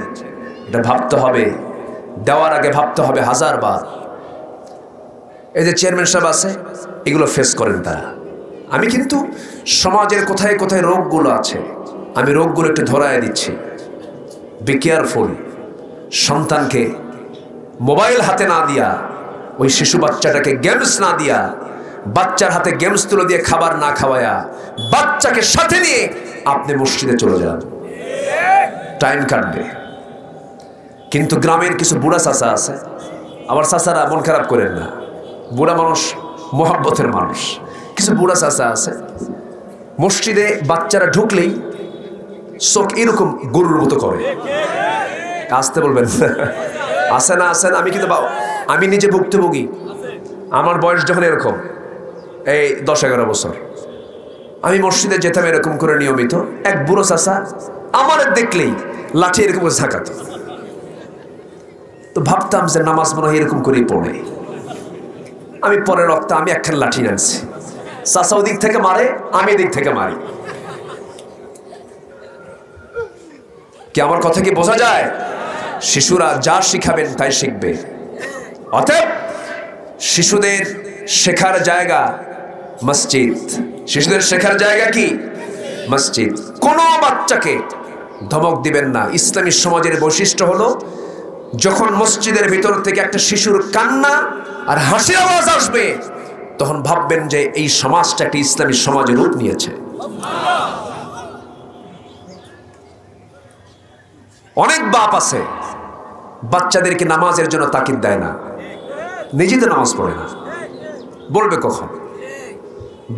এটা ভাবতে হবে। দেওয়ার আগে ভাবতে হবে 1000 বার। এই যে চেয়ারম্যান সাহেব আছে, এগুলো ফেস করেন তারা। আমি কিন্তু সমাজের কোথায় কোথায় রোগগুলো আছে, আমি রোগগুলো একটু ধরায় দিচ্ছি। Be careful. সন্তানকে মোবাইল হাতে না দিয়া, ওই শিশু বাচ্চাটাকে গেমস না দিয়া, বাচ্চার হাতে গেমস তুলে দিয়ে খাবার না খাওয়ায়া, বাচ্চাকে সাথে নিয়ে আপনি মসজিদে চলে যান, টাইম কাটবে। কিন্তু গ্রামের কিছু বুড়া চাচা আছে, আবার চাচারা মন খারাপ করেন না, বুড়া মানুষ মোহাব্বতের মানুষ। কিছু বুড়া চাচা আছে, মসজিদে বাচ্চারা ঢুকলেই চোখ এরকম গরুর মতো করে। আসতে বলবেন, আসে না আসেন? আমি কিন্তু আমি নিজে ভুক্তভোগী। আমার বয়স যখন এরকম, এই 10-11 বছর, আমি মসজিদে যেতাম এরকম করে নিয়মিত। এক বুড়ো চাচা আমার দেখলেই লাঠি এরকম ঝাঁকাত। তো ভাবতাম যে নামাজ মনে হয় এরকম করেই পড়ে। আমি পরে রক্ত, আমি একখান লাঠি আনছি। চাচা ওদিক থেকে মারে, আমি এদিক থেকে মারি। কি আমার কথা কি বোঝা যায়? শিশুরা যা শিখাবেন তাই শিখবে। অতএব শিশুদের শেখার জায়গা মসজিদ। শিশুদের শেখার জায়গা কি? মসজিদ। কোনো বাচ্চাকে ধমক দিবেন না। ইসলামী সমাজের বৈশিষ্ট্য হলো, যখন মসজিদের ভিতর থেকে একটা শিশুর কান্না আর হাসির আওয়াজ আসবে, তখন ভাববেন যে এই সমাজটা একটা ইসলামী সমাজের রূপ নিয়েছে। অনেক বাপ আছে বাচ্চাদেরকে নামাজের জন্য তাকিদ দেয় না, নিজে তো নামাজ পড়ে না, বলবে কখন?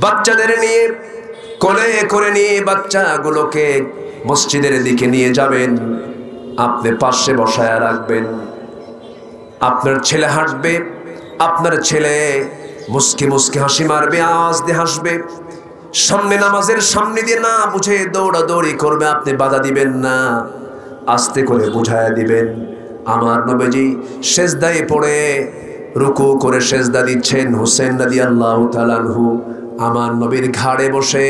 বাচ্চাদের নিয়ে কোলে করে নিয়ে বাচ্চাগুলোকে মসজিদের দিকে নিয়ে যাবেন, আপনি পাশে বসায় রাখবেন। আপনার ছেলে হাঁটবে, আপনার ছেলে মুস্কি মুস্কি হাসি মারবে, আওয়াজ দিয়ে হাসবে। সামনে নামাজের সামনে দিয়ে না বুঝে দৌড়াদৌড়ি করবে, আপনি বাধা দিবেন না, আস্তে করে বুঝায়া দিবেন। আমার নবীজি সেজদায় পড়ে রুকু করে সেজদা দিচ্ছেন, হুসেন রাদিয়াল্লাহু তাআলা আনহু আমার নবীর ঘাড়ে বসে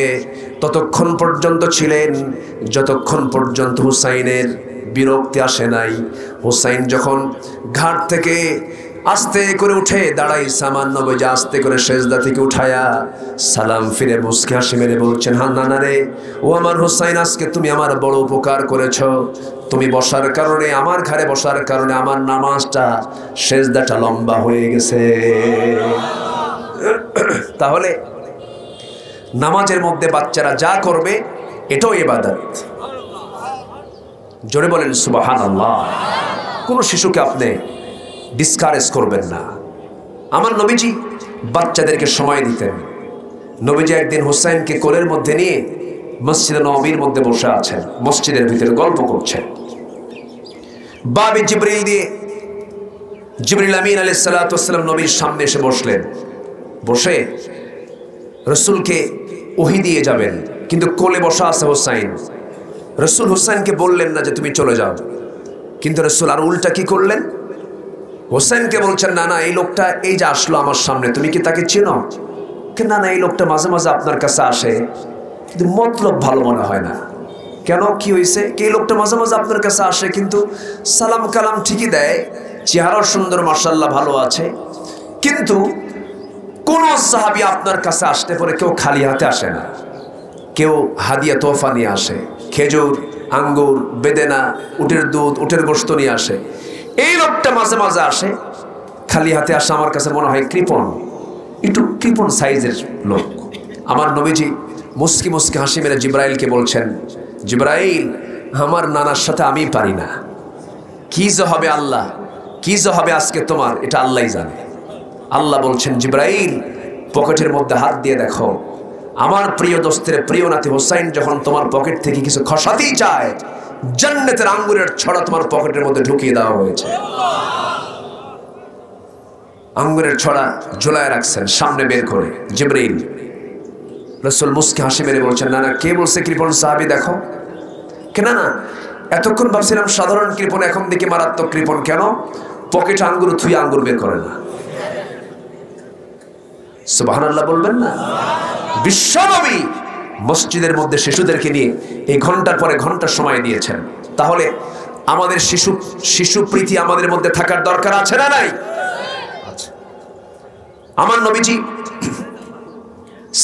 ততক্ষণ পর্যন্ত ছিলেন যতক্ষণ পর্যন্ত হুসাইনের বিরক্তি আসে নাই। হুসাইন যখন ঘাট থেকে আস্তে করে উঠে দাঁড়াই, সামান নবীজি আস্তে করে সেজদা থেকে উঠায়া সালাম ফিরে মুস্কি হাসি মেরে বলছেন, হ্যাঁ নানা রে, ও আমার হুসাইন, আজকে তুমি আমার বড় উপকার করেছ। তুমি বসার কারণে, আমার ঘাড়ে বসার কারণে আমার নামাজটা, সেজদাটা লম্বা হয়ে গেছে। তাহলে নামাজের মধ্যে বাচ্চারা যা করবে এটাও ইবাদত। জোরে বলেন সুবহানাল্লাহ। কোনো শিশুকে আপনি ডিসকারেজ করবেন না। আমার নবীজি বাচ্চাদেরকে সময় দিতেন। নবীজি একদিন হুসাইনকে কোলের মধ্যে নিয়ে মসজিদে নববীর মধ্যে বসে আছেন, মসজিদের ভিতরে গল্প করছেন। বাবি জিবরিল দিয়ে জিবরিল আমিন আলাইহিস সালাতু ওয়াস সালাম নবীর সামনে এসে বসলেন। বসে রাসূলকে ওহী দিয়ে যাবেন, কিন্তু কোলে বসা আছে হুসাইন। রাসূল হুসাইনকে বললেন না যে তুমি চলে যাও, কিন্তু রাসূল আর উল্টা কি করলেন? হুসাইনকে বলছেন, না না, এই লোকটা এই যে আসলো আমার সামনে, তুমি কি তাকে চেনো? না না, এই লোকটা মাঝে মাঝে আপনার কাছে আসে, কিন্তু মতলব ভালো মনে হয় না। কেন, কি হয়েছে? এই লোকটা মাঝে মাঝে আপনার কাছে আসে, কিন্তু সালাম কালাম ঠিকই দেয়, চেহারাও সুন্দর, মাশাআল্লাহ ভালো আছে, কিন্তু কোন সাহাবী আপনার কাছে আসতে পরে কেউ খালি হাতে আসে না, কেউ হাদিয়া তোহফা নিয়ে আসে, খেজুর, আঙ্গুর, বেদেনা, উটের দুধ, উটের গোশত নিয়ে আসে। এই লোকটা মাঝে মাঝে আসে, খালি হাতে আসে, আমার কাছে মনে হয় কৃপণ, একটু কৃপণ সাইজের লোক। আমার নবীজি মুস্কি মুস্কি হাসি মেরে জিব্রাইলকে বলছেন, জিব্রাইল, আমার নানার সাথে আমি পারি না, কি যে হবে আল্লাহ, কি যে হবে আজকে তোমার, এটা আল্লাহই জানে। আল্লাহ বলছেন, জিব্রাইল, পকেটের মধ্যে হাত দিয়ে দেখো, আমার প্রিয় দোস্তের প্রিয় নাতি হুসাইন যখন তোমার পকেট থেকে কিছু খসাতেই চায়, জান্নাতের আঙ্গুরের ছড়া তোমার পকেটের মধ্যে ঢুকিয়ে দেওয়া হয়েছে। আঙ্গুরের ছড়া ঝুলায় রাখছেন সামনে বের করে জিবরিল। রাসূল মুস্কি হাসি মেরে বলছেন, না না, কে বলছে কৃপণ সাহাবী? দেখো কেন না, এতক্ষণ ভাবছিলাম সাধারণ কৃপণ, এখন দেখি মারাত্মক কৃপণ। কেন? পকেটে আঙ্গুর থুই আঙ্গুর বের করে না। সুবহানাল্লাহ বলবেন না? বিশ্বনবী মসজিদের মধ্যে শিশুদেরকে নিয়ে এই ঘন্টার পরে ঘন্টার সময় দিয়েছেন। তাহলে আমাদের শিশু প্রীতি আমাদের মধ্যে থাকার দরকার আছে না নাই? আমার নবীজি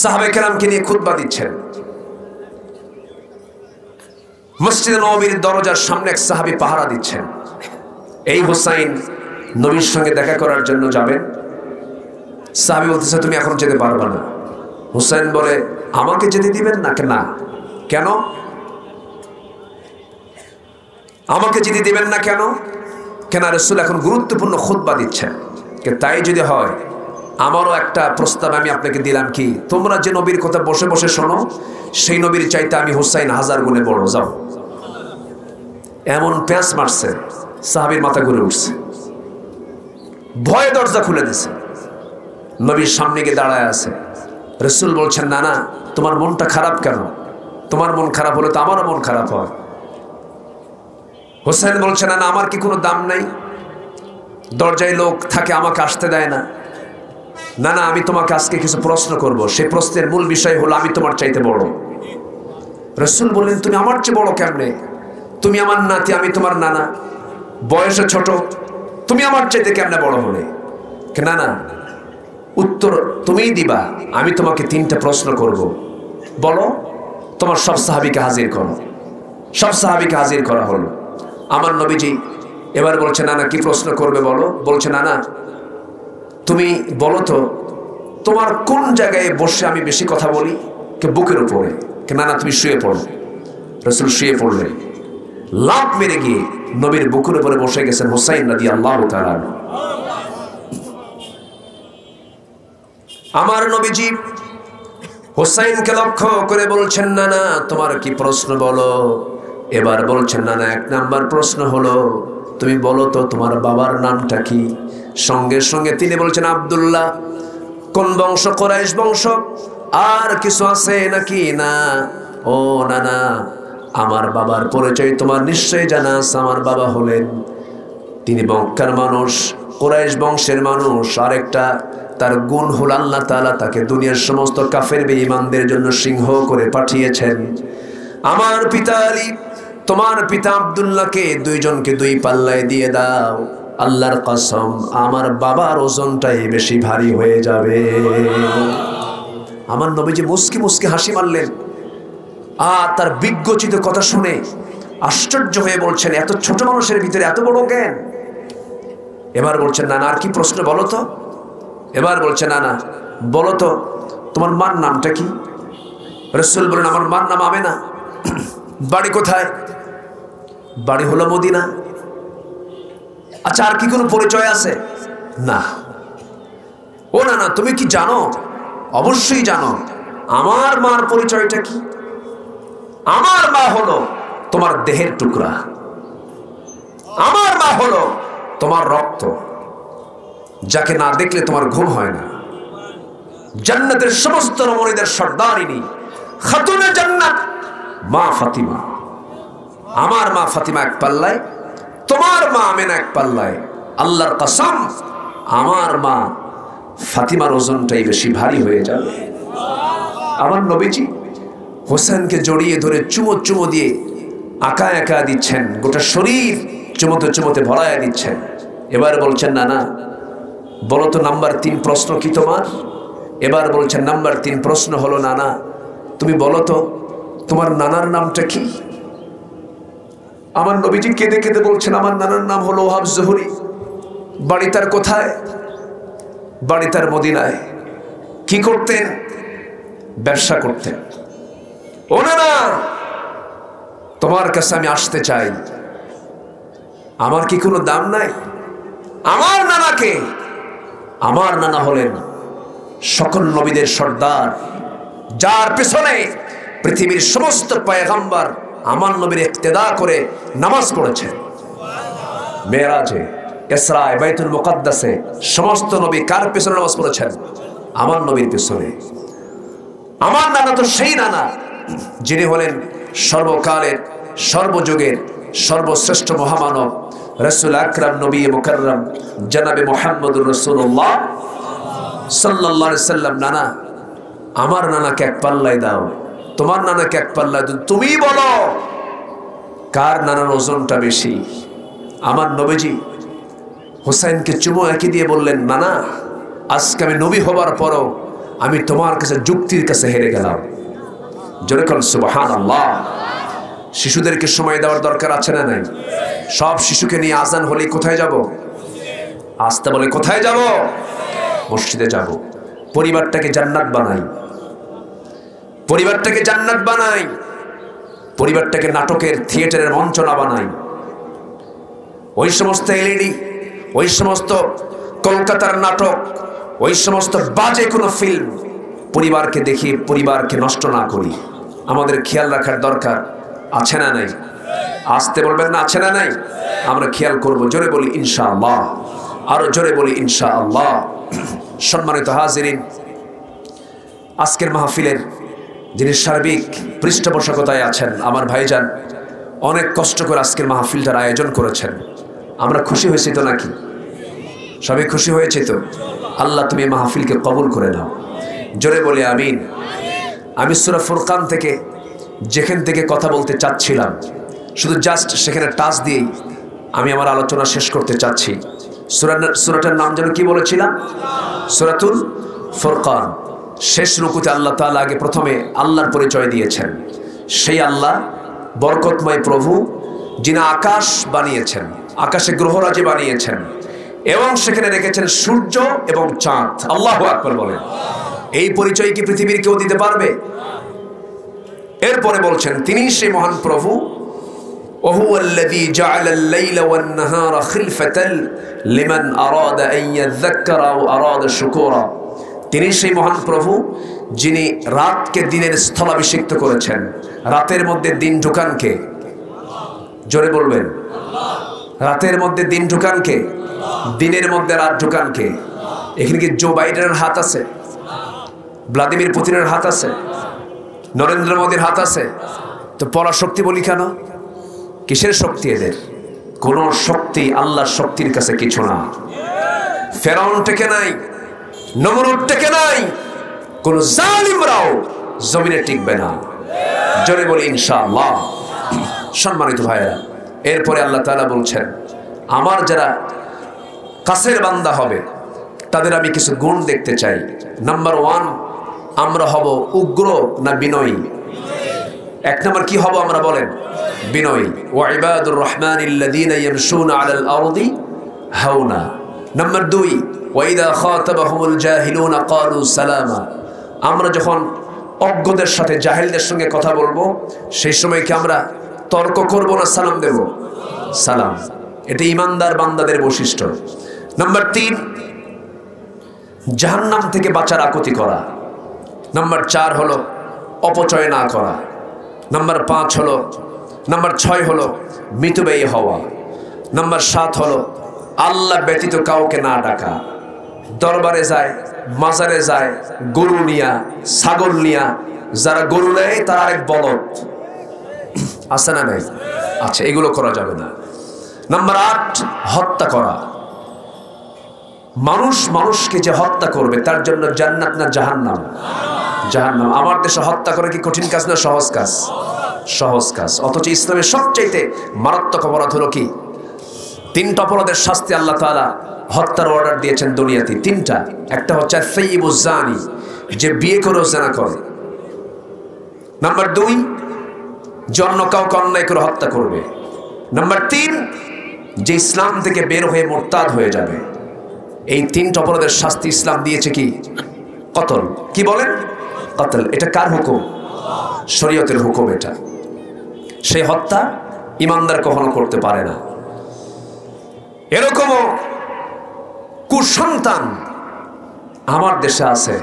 সাহাবে কেরামকে নিয়ে খুতবা দিচ্ছেন। মসজিদে নববীর দরজার সামনে এক সাহাবী পাহারা দিচ্ছেন। এই হুসাইন নবীর সঙ্গে দেখা করার জন্য যাবেন। সাহাবী বলতেছে তুমি এখন যেতে পারবে না। হুসাইন বলে আমাকে যেতে দিবেন না? না। কেন আমাকে যেতে দিবেন না? কেন? রাসূল এখন গুরুত্বপূর্ণ খুতবা দিচ্ছেন। তাই যদি হয় আমারও একটা প্রস্তাব আমি আপনাকে দিলাম, কি তোমরা যে নবীর কথা বসে বসে শোনো সেই নবীর চাইতে আমি হুসাইন 1000 গুণে বড়। যাও। এমন প্যাঁচ মারছে সাহাবীর মাথা ঘুরে উঠছে, ভয়ে দরজা খুলে দিছে। নবীর সামনে গিয়ে দাঁড়ায় আছে। রাসূল বলছেন না না, তোমার মনটা খারাপ কেন? তোমার মন খারাপ হলে তো আমারও মন খারাপ হয়। হুসাইন বলছে না না, আমার কি কোনো দাম নাই? দরজায় লোক থাকে আমাকে আসতে দেয় না। না না, আমি তোমাকে আজকে কিছু প্রশ্ন করব, সেই প্রশ্নের মূল বিষয় হলো আমি তোমার চাইতে বড়। রাসূল বললেন তুমি আমার চেয়ে বড় কেমনে? তুমি আমার নাতি, আমি তোমার নানা, বয়সে ছোট, তুমি আমার চাইতে কেমনে বড় হলে? না না, উত্তর তুমিই দিবা। আমি তোমাকে 3টা প্রশ্ন করব, বলো। তোমার সব সাহাবীকে হাজির করো। সব সাহাবীকে হাজির করা হলো। আমার নবীজি এবার বলছে না না, কি প্রশ্ন করবে বলো? বলছে না না, তুমি বলো তো তোমার কোন জায়গায় বসে আমি বেশি কথা বলি? কে বুকের উপরে? না না, তুমি শুয়ে পড়ো। রাসূল শুয়ে পড়লেন। লাফ মেরে গিয়ে নবীর বুকের উপরে বসে গেছেন হুসাইন রাদিয়াল্লাহু তাআলা। আমার নবীজি হুসাইনকে লক্ষ্য করে বলছেন না না, তোমার কি প্রশ্ন বলো? এবার বলছেন না না, 1 নাম্বার প্রশ্ন হলো তুমি বলো তো তোমার বাবার নামটা কি? সঙ্গে সঙ্গে তিনি বলছেন আব্দুল্লাহ। কোন বংশ? কুরাইশ বংশ। আর কিছু আছে নাকি? না। ও না না, আমার বাবার পরিচয় তোমার নিশ্চয়ই জানা আছে। আমার বাবা হলেন, তিনি মক্কার মানুষ, কুরাইশ বংশের মানুষ। আরেকটা তার গুণ হল আল্লাহ তাআলা তাকে দুনিয়ার সমস্ত কাফের বেঈমানদের জন্য সিংহ করে পাঠিয়েছেন। আমার পিতা আলী, তোমার পিতা আব্দুল্লাহকে 2 জনকে 2 পাল্লায় দিয়ে দাও। আল্লাহর কসম আমার বাবার ওজনটাই বেশি ভারী হয়ে যাবে। আমার নবীজি মুস্কি মুস্কি হাসি মারলেন। তার বিজ্ঞচিত কথা শুনে আশ্চর্য হয়ে বলছেন এত ছোট মানুষের ভিতরে এত বড় জ্ঞান। এবার বলছেন না না, আর কি প্রশ্ন বলো তো? এবার বলছে না না, বলো তো তোমার মার নামটা কি? রাসূল বলেন আমার মার নাম আমেনা। বাড়ি কোথায়? বাড়ি হলো মদিনা। আচ্ছা, আর কি কোনো পরিচয় আছে? না। ও না না, তুমি কি জানো? অবশ্যই জানো। আমার মার পরিচয়টা কি? আমার মা হলো তোমার দেহের টুকরা, আমার মা হলো তোমার রক্ত, যাকে না দেখলে তোমার ঘুম হয় না। জান্নাতের সমস্ত রমণীদের সর্দারিনী, খাতুনে জান্নাত মা ফাতিমা। আমার মা ফাতিমা 1 পাল্লায়, তোমার মা আমেনা 1 পাল্লায়। আল্লাহর কসম আমার মা ফাতিমার ওজনটাই বেশি ভারী হয়ে যাবে। আমার নবীজি হোসেনকে জড়িয়ে ধরে চুমো চুমো দিয়ে আঁকা একা দিচ্ছেন, গোটা শরীর চুমোতে চুমোতে ভরায়া দিচ্ছেন। এবার বলছেন না না, বলো তো নাম্বার 3 প্রশ্ন কি তোমার? এবার বলছেন নাম্বার 3 প্রশ্ন হলো না না, তুমি বলো তো তোমার নানার নামটা কি? আমার নবীজি কেঁদে কেঁদে বলছেন আমার নানার নাম হলো ওহাব জোহরি। বাড়ি তার কোথায়? বাড়ি তার মদিনায়। কি করতেন? ব্যবসা করতেন। ও না না, তোমার কাছে আমি আসতে চাই। আমার কি কোনো দাম নাই? আমার নানাকে, আমার নানা হলেন সকল নবীদের সর্দার, যার পেছনে পৃথিবীর সমস্ত পয়গম্বর আমার নবীর ইক্তেদা করে নামাজ পড়েছেন। মেরাজে, ইসরায়ে, বাইতুল মুকাদ্দাসে সমস্ত নবী কার পেছনে নামাজ পড়েছেন? আমার নবীর পেছনে। আমার নানা তো সেই নানা যিনি হলেন সর্বকালের, সর্বযুগের সর্বশ্রেষ্ঠ মহামানব রাসূল আকরাম নবী মুকাররম জনাবে মুহাম্মদুর রাসূলুল্লাহ সাল্লাল্লাহু আলাইহি সাল্লাম, নানা আমার নানাকে এক পাল্লায় দাও, তোমার নানাকে এক পাল্লায় দাও, তুমি বলো কার নানার ওজনটা বেশি। আমার নবীজি হুসাইনকে চুমো এঁকে দিয়ে বললেন, নানা আজকে আমি নবী হবার পরও আমি তোমার কাছে যুক্তির কাছে হেরে গেলাম। জোরে বলেন সুবহানাল্লাহ। শিশুদেরকে সময় দেওয়ার দরকার আছে না নাই? সব শিশুকে নিয়ে আজান হলে কোথায় যাব? আস্তে বলে কোথায় যাব? মসজিদে যাব। পরিবারটাকে জান্নাত বানাই, পরিবারটাকে জান্নাত বানাই, পরিবারটাকে নাটকের থিয়েটারের মঞ্চ না বানাই। ওই সমস্ত এলইডি, ওই সমস্ত কলকাতার নাটক, ওই সমস্ত বাজে কোনো ফিল্ম পরিবারকে দেখিয়ে পরিবারকে নষ্ট না করি। আমাদের খেয়াল রাখার দরকার আছে না নাই? আসতে বলবেন না, আছে না নাই? আমরা খেয়াল করব। জোরে বলি ইনশাআল্লাহ, আরো জোরে বলি ইনশাআল্লাহ। সম্মানিত হাজিরিন, আজকের মাহফিলের যিনি সার্বিক পৃষ্ঠপোষকতায় আছেন আমার ভাইজান, অনেক কষ্ট করে আজকের মাহফিলটার আয়োজন করেছেন। আমরা খুশি হয়েছি তো নাকি? সবাই খুশি হয়েছে তো? আল্লাহ তুমি মাহফিলকে কবুল করে নাও। জোরে বলি আমিন। আমি সূরা ফুরকান থেকে যেখান থেকে কথা বলতে চাচ্ছিলাম, শুধু জাস্ট সেখানে টাচ দিয়েই আমি আমার আলোচনা শেষ করতে চাচ্ছি। সূরাটার নাম যেন কি বলেছিলাম? সূরাতুল ফুরকান। শেষ রুকুতে আল্লাহ তাআলা আগে প্রথমে আল্লাহর পরিচয় দিয়েছেন। সেই আল্লাহ বরকতময় প্রভু, যিনি আকাশ বানিয়েছেন, আকাশে গ্রহরাজি বানিয়েছেন এবং সেখানে রেখেছেন সূর্য এবং চাঁদ। আল্লাহু আকবার বলেন। এই পরিচয় কি পৃথিবীর কেউ দিতে পারবে? এরপরে বলছেন তিনি সেই মহান প্রভু, ওহুয়াল্লাযী জাআলাল লাইলা ওয়ান নাহারা খিলফাতান লিমান আরাদা আন ইয়াযাক্কারা আও আরাদা শুকুরা। তিনি সেই মহান প্রভু যিনি রাতকে দিনের স্থলাভিষিক্ত করেছেন। রাতের মধ্যে দিন ঢুকান কে? জোরে বলবেন। রাতের মধ্যে দিন ঢুকান কে? দিনের মধ্যে রাত ঢুকান কে? এখানে কি জো বাইডেনের হাত আছে? ভ্লাদিমির পুতিনের হাত আছে? নরেন্দ্র মোদীর হাত আছে? তো পরাশক্তি বলি কেন? কিসের শক্তি এদের? কোন শক্তি আল্লাহর শক্তির কাছে কিছু না। ফেরাউন টেকে নাই, নমরুদ টেকে নাই, কোন জালিমরাও জমিনে টিকবে না। জোরে বলি ইনশাআল্লাহ। সম্মানিত ভাইরা, এরপরে আল্লাহ তাআলা বলছেন আমার যারা কাছের বান্দা হবে তাদের আমি কিছু গুণ দেখতে চাই। নাম্বার 1, আমরা হব উগ্র না বিনয়ী? এক নাম্বার কি হব আমরা বলেন? বিনয়ী। ওয়া ইবাদুর রহমানিল্লাযীনা ইয়ামশুনা আলাল আরদি হাওনা। নাম্বার 2, ওয়া ইযা খাতাবাহুমুল জাহিলুনা ক্বালু সালামা। আমরা যখন অজ্ঞদের সাথে জাহেলদের সঙ্গে কথা বলবো সেই সময় কি আমরা তর্ক করব না সালাম দেব? সালাম। এটা ঈমানদার বান্দাদের বৈশিষ্ট্য। নাম্বার 3, জাহান্নাম থেকে বাঁচার আকুতি করা। নাম্বার 4 হলো অপচয় না করা। নাম্বার 5 হলো, নাম্বার 6 হলো মিতব্যয়ী হওয়া। নাম্বার 7 হলো আল্লাহ ব্যতীত কাউকে না ডাকা। দরবারে যায়, মাজারে যায়, গরু নিয়া, ছাগল নিয়া, যারা গরু নেয় তারা আরেক বলদ। আছে না নাই? আচ্ছা, এগুলো করা যাবে না। নাম্বার 8, হত্যা করা। মানুষ মানুষকে যে হত্যা করবে তার জন্য জান্নাত না জাহান্নাম? জাহান্নাম। আমার দেশে হত্যা করে কি কঠিন কাজ না সহজ কাজ? সহজ কাজ। অথচ ইসলামের সবচাইতে মারাত্মক অপরাধ হলো কি? 3টা অপরাধের শাস্তি আল্লাহ তাআলা হত্যার অর্ডার দিয়েছেন দুনিয়াতে। 3টা। একটা হচ্ছে সাইয়্যিবুজ জানি, যে বিয়ে করেও জেনা করে। নাম্বার 2, জন্য কাউকে অন্যায় করে হত্যা করবে। নাম্বার 3, যে ইসলাম থেকে বের হয়ে মুরতাদ হয়ে যাবে। এই 3টা অপরাধের শাস্তি ইসলাম দিয়েছে কি? কতল। কি বলেন? কতল। এটা কার হুকুম? শরীয়তের হুকুম এটা। সেই হত্যা ঈমানদার কখনো করতে পারে না। এরকমও কুসন্তান আমার দেশে আছে।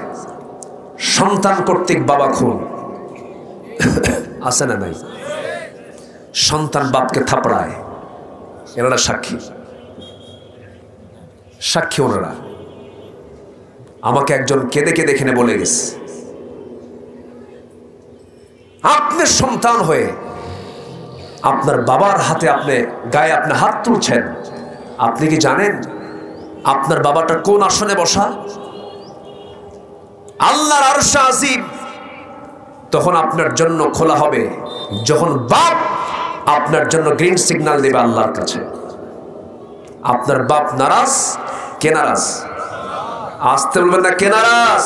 সন্তান কর্তৃক বাবা খুন। আছে না নাই? সন্তান বাপকে থাপড়ায়। এনারা সাক্ষী, সাক্ষী ওনারা। আমাকে একজন কেঁদে কেঁদে এখানে বলে গেছে, আপনার সন্তান হয়ে আপনার বাবার হাতে আপনি গায়ে আপনি হাত তুলছেন, আপনি কি জানেন আপনার বাবাটা কোন আসনে বসা? আল্লাহর আরশ আজিম তখন আপনার জন্য খোলা হবে যখন বাপ আপনার জন্য গ্রিন সিগন্যাল দেবে আল্লাহর কাছে। আপনার বাপ নারাজ, কে নারাজ? আসতে বলবেন না, কে নারাজ?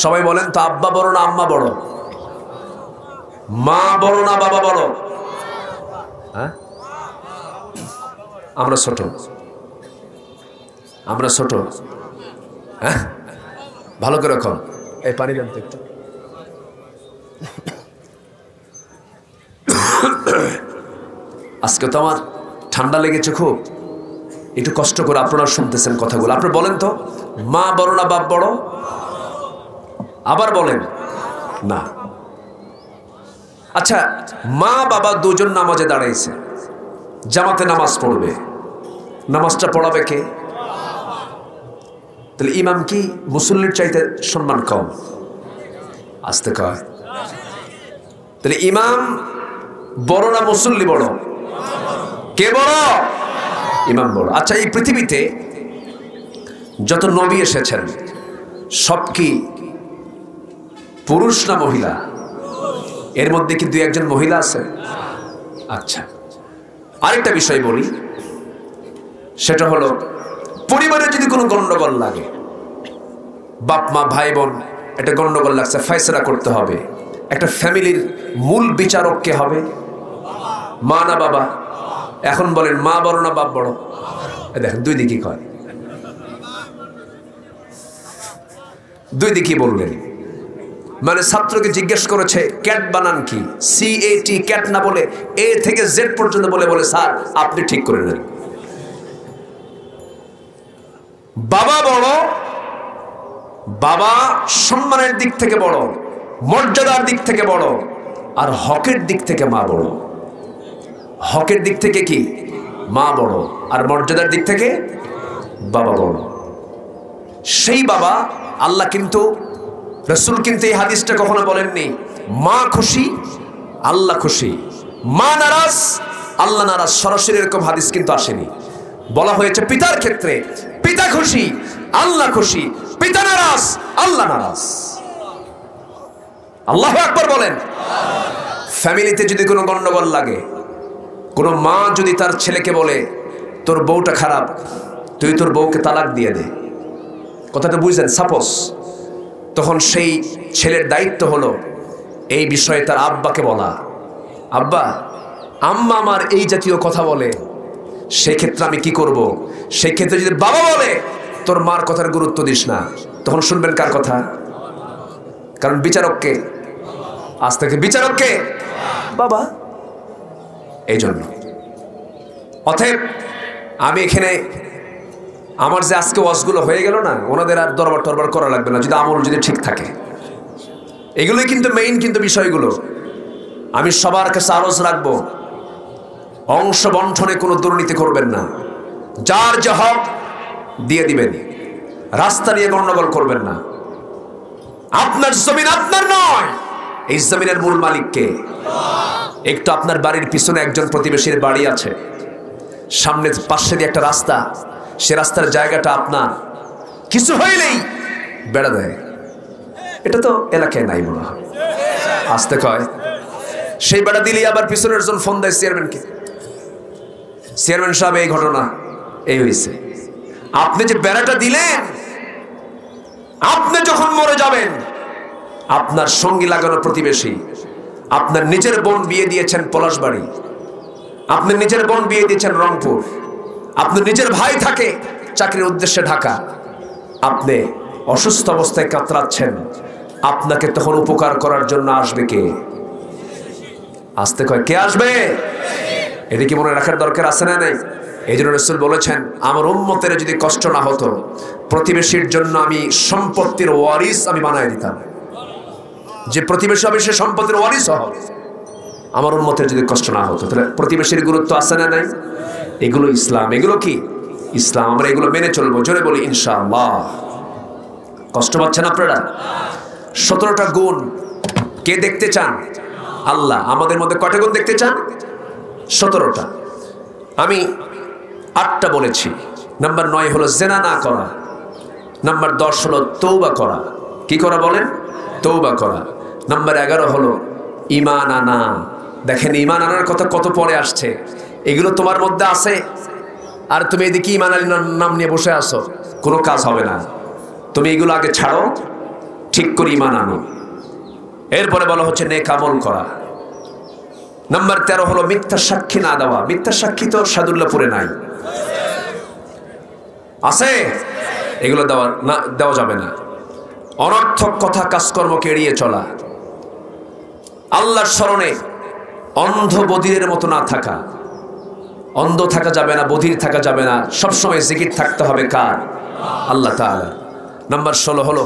সবাই বলেন তো, আব্বা বড় না আম্মা বড়? মা বড় না বাবা বড়? হ্যাঁ, আমরা ছোট, আমরা ছোট। হ্যাঁ, ভালো করে রাখো। এই পানি দেন তো একটু। আজকে তো আমার ঠান্ডা লেগেছে খুব, একটু কষ্ট করে আপনারা শুনতেছেন কথাগুলো। আপনি বলেন তো, মা বড় না বাপ বড়? আবার বলেন না। আচ্ছা, মা বাবা দুজন নামাজে দাঁড়াইছে, জামাতে নামাজ পড়বে, নামাজটা পড়াবে কে? তাহলে ইমাম কি মুসল্লির চাইতে সম্মান কম? আসতে কয়। তাহলে ইমাম বড় না মুসল্লি বড়? কে বড়? ইমাম বড়। আচ্ছা, এই পৃথিবীতে যত নবী এসেছেন সব কি পুরুষ না মহিলা? এর মধ্যে কি দুই একজন মহিলা আছে? আচ্ছা, আরেকটা বিষয় বলি, সেটা হলো পরিবারে যদি কোনো গন্ডগোল লাগে, বাপ মা ভাই বোন একটা গন্ডগোল লাগছে, ফয়সালা করতে হবে, একটা ফ্যামিলির মূল বিচারক কে হবে? মা না বাবা? এখন বলেন, মা বড় না বাপ বড়? দেখেন দুই দিকই কয়, দুই দিকই বললেন। মানে ছাত্রকে জিজ্ঞেস করেছে ক্যাট বানান কি, CAT ক্যাট না বলে A থেকে Z পর্যন্ত বলে স্যার আপনি ঠিক করে নেন। বাবা বড়, বাবা সম্মানের দিক থেকে বড়, মর্যাদার দিক থেকে বড়, আর হকের দিক থেকে মা বড়। হকের দিক থেকে কি? মা বড়, আর মর্যাদার দিক থেকে বাবা বড়। সেই বাবা আল্লাহ কিন্তু, রাসূল কিন্তু এই হাদিসটা কখনো বলেননি মা খুশি আল্লাহ খুশি, মা নারাজ আল্লাহ নারাজ, সরাসরি এরকম হাদিস কিন্তু আসেনি। বলা হয়েছে পিতার ক্ষেত্রে পিতা খুশি আল্লাহ খুশি, পিতা নারাজ আল্লাহ নারাজ। আল্লাহু আকবার বলেন। ফ্যামিলিতে যদি কোনো গন্ডগোল লাগে, কোনো মা যদি তার ছেলেকে বলে তোর বউটা খারাপ, তুই তোর বউকে তালাক দিয়ে দে, কথাটা বুঝলেন? সাপোজ তখন সেই ছেলের দায়িত্ব হলো এই বিষয়ে তার আব্বাকে বলা, আব্বা আম্মা আমার এই জাতীয় কথা বলে, সেক্ষেত্রে আমি কি করব? সেক্ষেত্রে যদি বাবা বলে তোর মার কথার গুরুত্ব দিস না, তখন শুনবেন কার কথা? কারণ বিচারককে, আজ থেকে বিচারককে বাবা। এই জন্য অতএব আমি এখানে আমার যে আজকে ওয়াজগুলো হয়ে গেল না, ওনাদের আর দরবার টরবার করা লাগবে না যদি আমল যদি ঠিক থাকে। এগুলোই কিন্তু মেইন কিন্তু বিষয়গুলো। আমি সবার কাছে আরজ রাখবো, অংশ বন্টনে কোনো দুর্নীতি করবেন না, যার যে হক দিয়ে দিবেন, রাস্তা নিয়ে গন্ডগোল করবেন না। আপনার জমিন আপনার নয়, এই জমিনের মূল মালিক কে? একটু আপনার বাড়ির পিছনে একজন প্রতিবেশীর বাড়ি আছে, সামনে পাশে দিয়ে একটা রাস্তা, সে রাস্তার জায়গাটা আপনার, কিছু হইলেই বেড়া দেয়, এটা তো এলাকায় নাই মনে হয়, আসতে কয়। সেই বেড়া দিলেই আবার পিছনের জন ফোন দেয় চেয়ারম্যানকে, চেয়ারম্যান সাহেব এই ঘটনা এই হয়েছে। আপনি যে বেড়াটা দিলেন, আপনি যখন মরে যাবেন, আপনার সঙ্গী লাগানো প্রতিবেশী, আপনার নিজের বোন বিয়ে দিয়েছেন পলাশবাড়ি, আপনি নিজের বোন বিয়ে দিয়েছেন রংপুর, আপনার নিজের ভাই থাকে চাকরির উদ্দেশ্যে ঢাকা, আপনি অসুস্থ অবস্থায় কাতরাচ্ছেন, আপনাকে তখন উপকার করার জন্য আসবে কে? আসতে কয় কে আসবে? এটা কি মনে রাখার দরকার আছে না নাই? এই জন্য রাসূল বলেছেন, আমার উম্মতের যদি কষ্ট না হতো, প্রতিবেশীর জন্য আমি সম্পত্তির ওয়ারিস আমি বানায় দিতাম। যে প্রতিবেশী হবে সে সম্পত্তির ওয়ারিস হবে। আমার উম্মতের যদি কষ্ট না হতো, তাহলে প্রতিবেশীর গুরুত্ব আছে না নাই? এগুলো ইসলাম, এগুলো কি ইসলাম। আমরা এগুলো মেনে চলবো, জোরে বলি ইনশাআল্লাহ। কষ্ট পাচ্ছেন আপনারা? 17টা গুণ কে দেখতে চান? আল্লাহ। আমাদের মধ্যে কয়টা গুণ দেখতে চান? 17টা, আমি 8টা বলেছি। নাম্বার 9 হলো জেনা না করা। নাম্বার 10 হলো তৌবা করা। কি করা বলেন? তৌবা করা। নাম্বার 11 হলো ঈমান আনা। দেখেন ঈমান আনার কথা কত পরে আসছে, এগুলো তোমার মধ্যে আছে আর তুমি এদিকে ঈমান আনার নাম নিয়ে বসে আছো, কোনো কাজ হবে না। তুমি এগুলো আগে ছাড়ো, ঠিক করে ঈমান আনো। এরপরে বলা হচ্ছে নেক আমল করা। নাম্বার 13 হলো মিথ্যা সাক্ষী না দেওয়া। মিথ্যা সাক্ষী তো সাদুল্লাহপুরে নাই, আছে? এগুলো দেওয়া যাবে না। অনর্থক কথা কাজকর্মকে এড়িয়ে চলা। আল্লাহর স্মরণে অন্ধ বধিরের মতো না থাকা। অন্ধ থাকা যাবে না, বধির থাকা যাবে না, সবসময় জিকির থাকতে হবে কার? আল্লাহ তাআলা। নাম্বার 16 হলো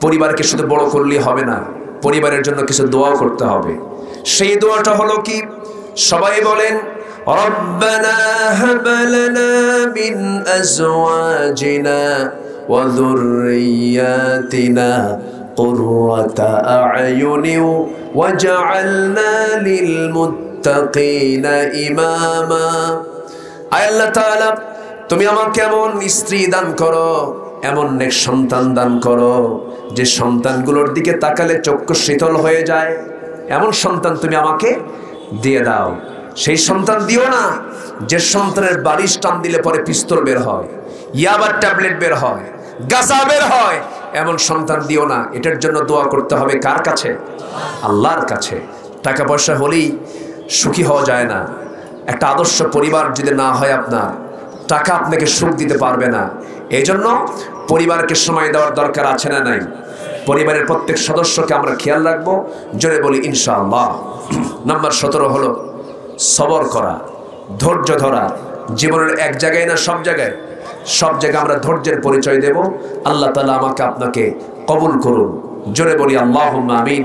পরিবারকে শুধু বড় করলেই হবে না, পরিবারের জন্য কিছু দোয়াও করতে হবে। সেই দোয়াটা হলো কি? সবাই বলেন রব্বানা হাব লানা মিন আজওয়াজিনা ওয়া যুররিয়াতিনা কুররাতা আ'য়ুনি ওয়াজআলনা লিল মুত্তাকিনা ইমামা। আয় আল্লাহ তাআলা, তুমি আমাকে এমন স্ত্রী দান করো, এমন নেক সন্তান দান করো যে সন্তানগুলোর দিকে তাকালে চক্ষু শীতল হয়ে যায়, এমন সন্তান তুমি আমাকে দিয়ে দাও। সেই সন্তান দিও না যে সন্তানের বালিশ টান দিলে পরে পিস্তল বের হয়, ইয়াবার ট্যাবলেট বের হয়, গাঁজা বের হয়, এমন সন্তান দিও না। এটার জন্য দোয়া করতে হবে কার কাছে? আল্লাহর কাছে। টাকা পয়সা হলেই সুখী হওয়া যায় না। একটা আদর্শ পরিবার যদি না হয় আপনার, টাকা আপনাকে সুখ দিতে পারবে না। এই জন্য পরিবারকে সময় দেওয়ার দরকার আছে না নাই? পরিবারের প্রত্যেক সদস্যকে আমরা খেয়াল রাখবো, জোরে বলি ইনশাআল্লাহ। নাম্বার 17 হলো সবর করা, ধৈর্য ধরা। জীবনের এক জায়গায় না, সব জায়গায় আমরা ধৈর্যের পরিচয় দেব। আল্লাহ তাআলা আমাকে আপনাকে কবুল করুন, জোরে বলি আল্লাহুম্মা আমিন।